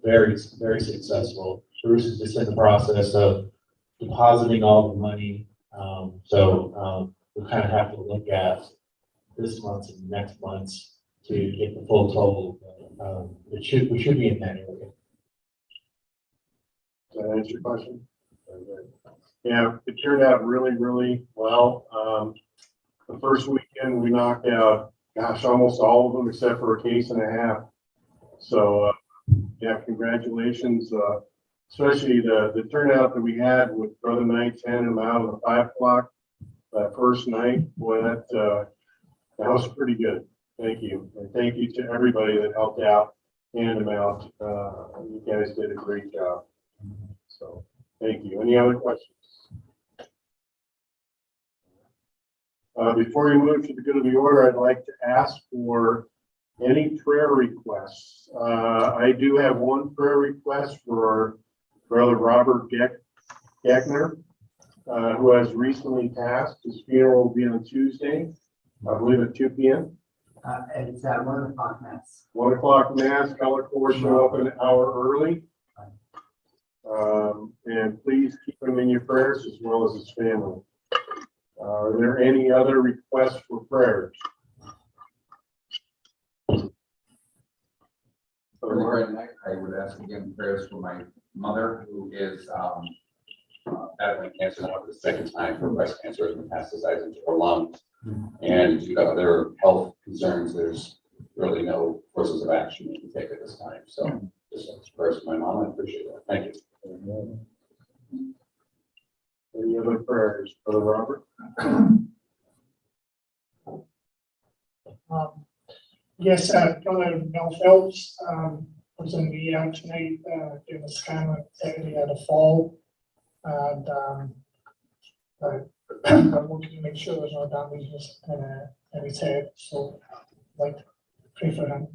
very, very successful. Bruce is just in the process of depositing all the money We'll kind of have to look at this month's and next month's to get the full total. We should be in that area. Does that answer your question? Yeah, it turned out really, really well. The first weekend, we knocked out, gosh, almost all of them except for a case and a half. So, yeah, congratulations, especially the turnout that we had with Brother Knights handing them out at the 5 o'clock that first night. Boy, that was pretty good. Thank you. And thank you to everybody that helped out, hand them out. You guys did a great job. So, thank you. Any other questions? Before we move to the good of the order, I'd like to ask for any prayer requests. I do have one prayer request for Brother Robert Geckner, who has recently passed. His funeral will be on Tuesday, I believe at 2 p.m. It's at 1 o'clock mass. 1 o'clock mass, color course will open an hour early. And please keep him in your prayers as well as his family. Are there any other requests for prayers? I would ask again prayers for my mother, who is battling cancer now for the second time. For breast cancer has metastasized into her lungs, and due to other health concerns, there's really no courses of action we can take at this time. So just prayers for my mom. I appreciate that. Thank you. Any other prayers, Brother Robert? Yes, Brother Mel Phelps was in the out tonight doing a scan activity at a fall. And I'm looking to make sure there's no damages in his head. So I'd like to pray for him.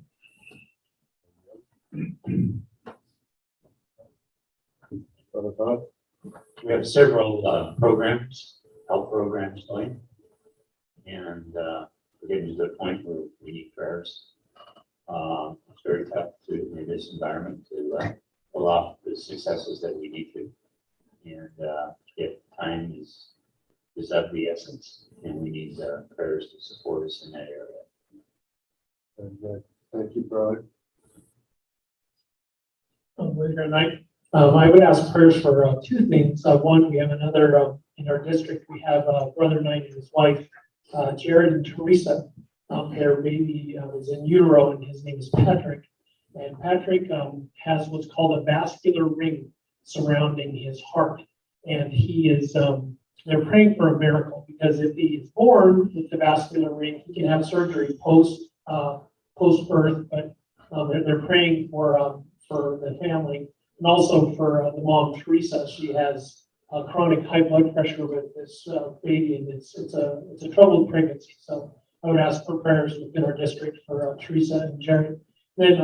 Brother Todd? We have several programs, health programs going. And we're getting to the point where we need prayers. It's very tough to, in this environment, to pull off the successes that we need to. And if time is of the essence, and we need prayers to support us in that area. Very good. Thank you, brother. Later tonight, I would ask prayers for two things. One, we have another in our district. We have Brother Knight and his wife, Jared and Teresa. Their baby is in utero, and his name is Patrick. And Patrick has what's called a vascular ring surrounding his heart, and he is. They're praying for a miracle, because if he is born with the vascular ring, he can have surgery post birth. But they're praying for the family, and also for the mom, Teresa. She has chronic high blood pressure with this baby, and it's a troubled pregnancy. So I would ask for prayers within our district for Teresa and Jared. Then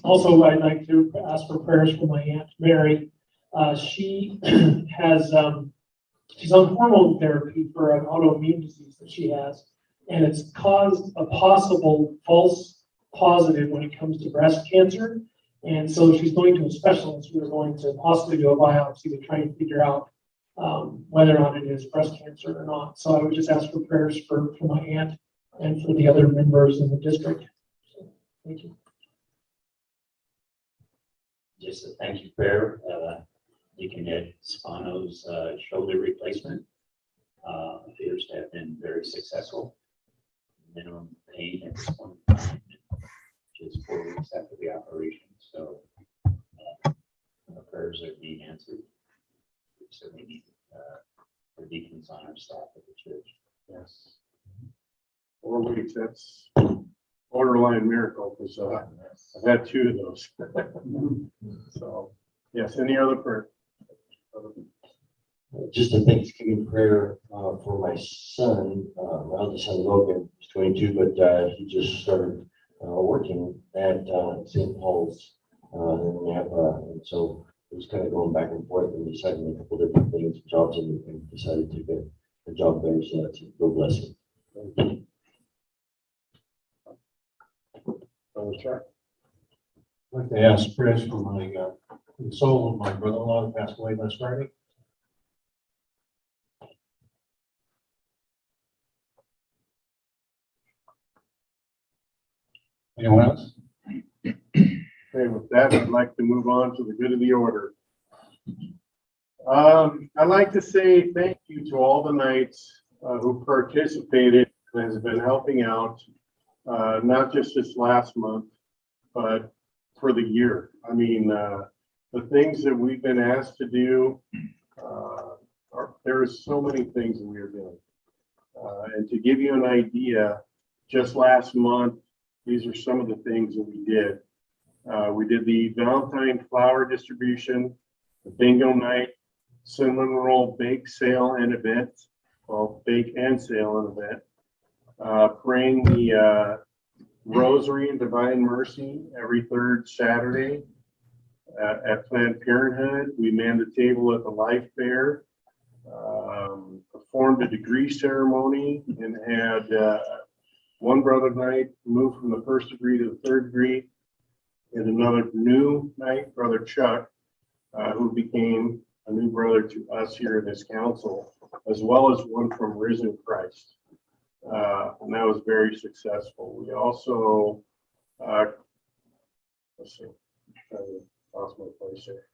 also I'd like to ask for prayers for my Aunt Mary. She has she's on hormone therapy for an autoimmune disease that she has, and it's caused a possible false positive when it comes to breast cancer. And so she's going to a specialist. We're going to possibly do a biopsy to try and figure out whether or not it is breast cancer or not. So I would just ask for prayers for my aunt and for the other members in the district. So, thank you. Just a thank you prayer. Deacon Ed Spano's shoulder replacement appears to have been very successful. Minimum pain at this point in time, which is 4 weeks after the operation. So our prayers are being answered. So we need the deacons on our staff at the church. Yes. 4 weeks, that's borderline miracle, because I've had 2 of those. So, yes, any other prayer? Just a Thanksgiving prayer for my son, my eldest son Logan, he's 22, but he just started working at St. Paul's in Napa, and so he was kind of going back and forth and deciding a couple different things, jobs, and decided to get a job there, so that's a real blessing. Sure. I'd like to ask prayers for the soul of my brother-in-law who passed away last Friday. Anyone else? Okay, with that, I'd like to move on to the good of the order. I'd like to say thank you to all the Knights who participated and has been helping out, not just this last month, but for the year. I mean, the things that we've been asked to do, there is so many things that we are doing. And to give you an idea, just last month, these are some of the things that we did. We did the Valentine flower distribution, the bingo night, cinnamon roll bake sale and event, well, bake and sale and event. Praying the Rosary and Divine Mercy every third Saturday at Planned Parenthood. We manned the table at the Life Fair, performed a degree ceremony, and had one brother knight move from the first degree to the third degree, and another new knight, Brother Chuck, who became a new brother to us here in this council, as well as one from Risen Christ. And that was very successful. We also, let's see, I lost my place here.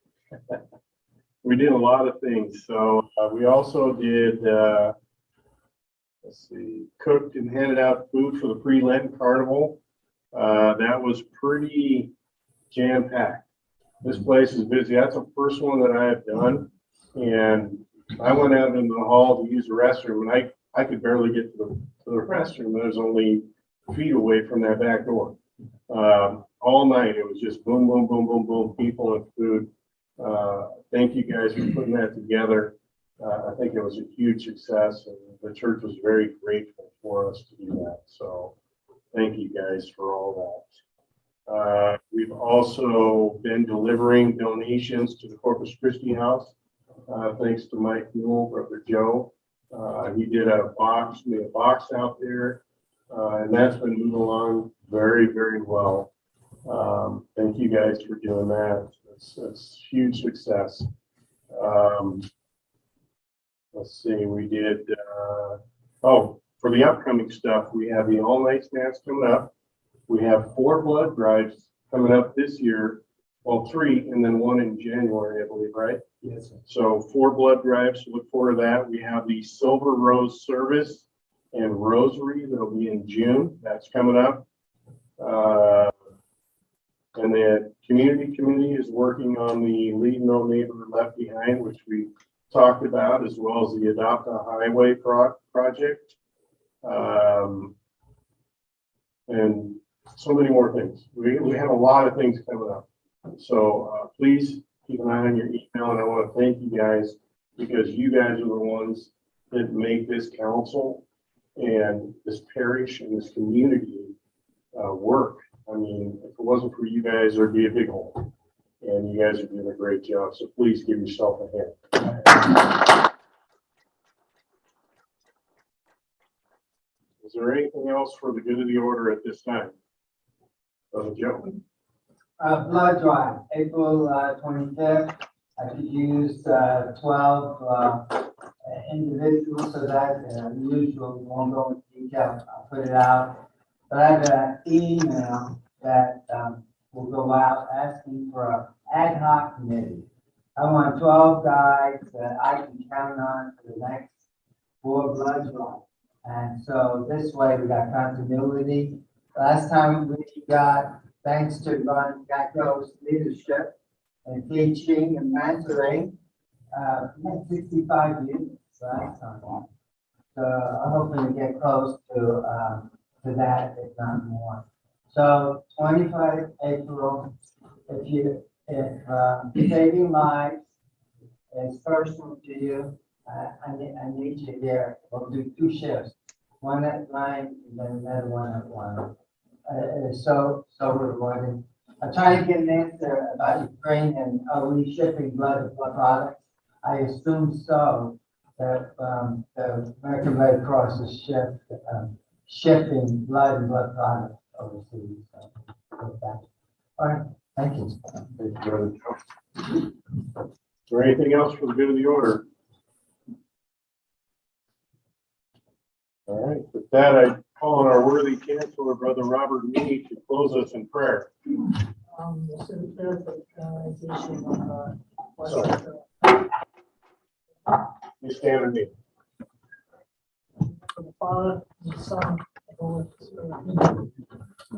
We did a lot of things. So we also did, let's see, cooked and handed out food for the pre-Lent carnival. That was pretty jam-packed. This place is busy. That's the first one that I have done. And I went out in the hall to use the restroom, and I could barely get to the restroom. I was only feet away from that back door. All night, it was just boom, boom, boom, boom, boom, people and food. Thank you guys for putting that together. I think it was a huge success, and the church was very grateful for us to do that. So thank you guys for all that. We've also been delivering donations to the Corpus Christi House. Thanks to Mike Newell, Brother Joe. He did made a box out there, and that's been moving along very, very well. Thank you guys for doing that. It's huge success. Let's see, we did, for the upcoming stuff, we have the All Nights Mass coming up. We have 4 blood drives coming up this year. Well, 3, and then 1 in January, I believe, right? Yes, sir. So 4 blood drives, look forward to that. We have the Silver Rose Service and Rosary that'll be in June. That's coming up. And the community is working on the Leave No Neighbor Left Behind, which we talked about, as well as the Adopt a Highway project. And so many more things. We have a lot of things coming up. So please keep an eye on your email, and I want to thank you guys, because you guys are the ones that make this council and this parish and this community work. I mean, if it wasn't for you guys, there'd be a big hole. And you guys are doing a great job, so please give yourself a hand. Is there anything else for the good of the order at this time? Brother Joe? Blood drive, April 25th. I could use 12 individuals, so that usual won't go into detail. I'll put it out. But I have an email that will go out asking for an ad hoc committee. I want 12 guys that I can count on for the next 4 blood drives. And so this way we got continuity. Last time we got, thanks to Ron Gacko's leadership and teaching and mentoring, 65 units. So that's not bad. So I'm hoping to get close to that, if not more. So 25 April, if saving lives is personal to you, I need you there. We'll do 2 shifts, one at 9 and then another one at 1. It's so rewarding. I'm trying to get an answer about Ukraine and are we shipping blood products? I assume so. That the American Red Cross is shipping blood and blood products overseas. So, all right, thank you. Thank you, Brother Joe. Is there anything else for the good of the order? All right, with that, I Call on our worthy chancellor, Brother Robert Meany, to close us in prayer. This is the organization of, You stand with me. for the Father, the Son, and the Holy Spirit.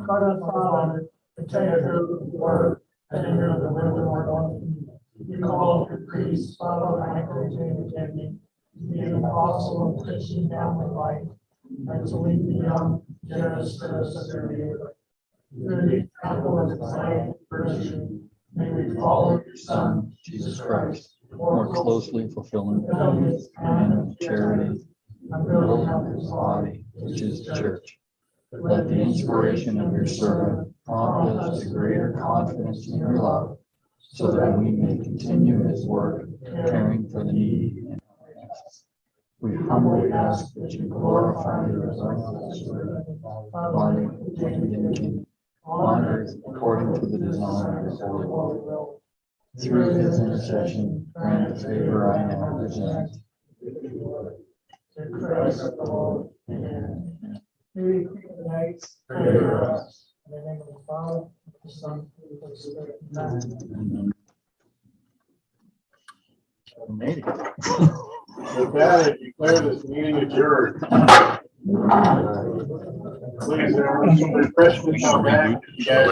God our Father, protector of the word, editor of the word of our Lord. You call your priest, Father Michael J. Jimmy, to be an apostle of Christian family life, and to lead the young, generous service of their neighbor. Through the example of Zion virtue, may we follow your Son, Jesus Christ, more closely fulfilling the command of charity, and building up his body, which is the church. Let the inspiration of your servant prompt us to greater confidence in your love, so that we may continue his work, caring for the needy and outcasts. We humbly ask that you glorify your Son, Father, and honors according to the design of the Holy Will. Through his intercession, grant the favor I now present. Through Christ the Lord. Amen. May we keep the nights. Pray for us. In the name of the Father, the Son, and the Holy Spirit. Amen. Made it. With that, I declare this meeting adjourned. Please, there are some refreshments out back. You guys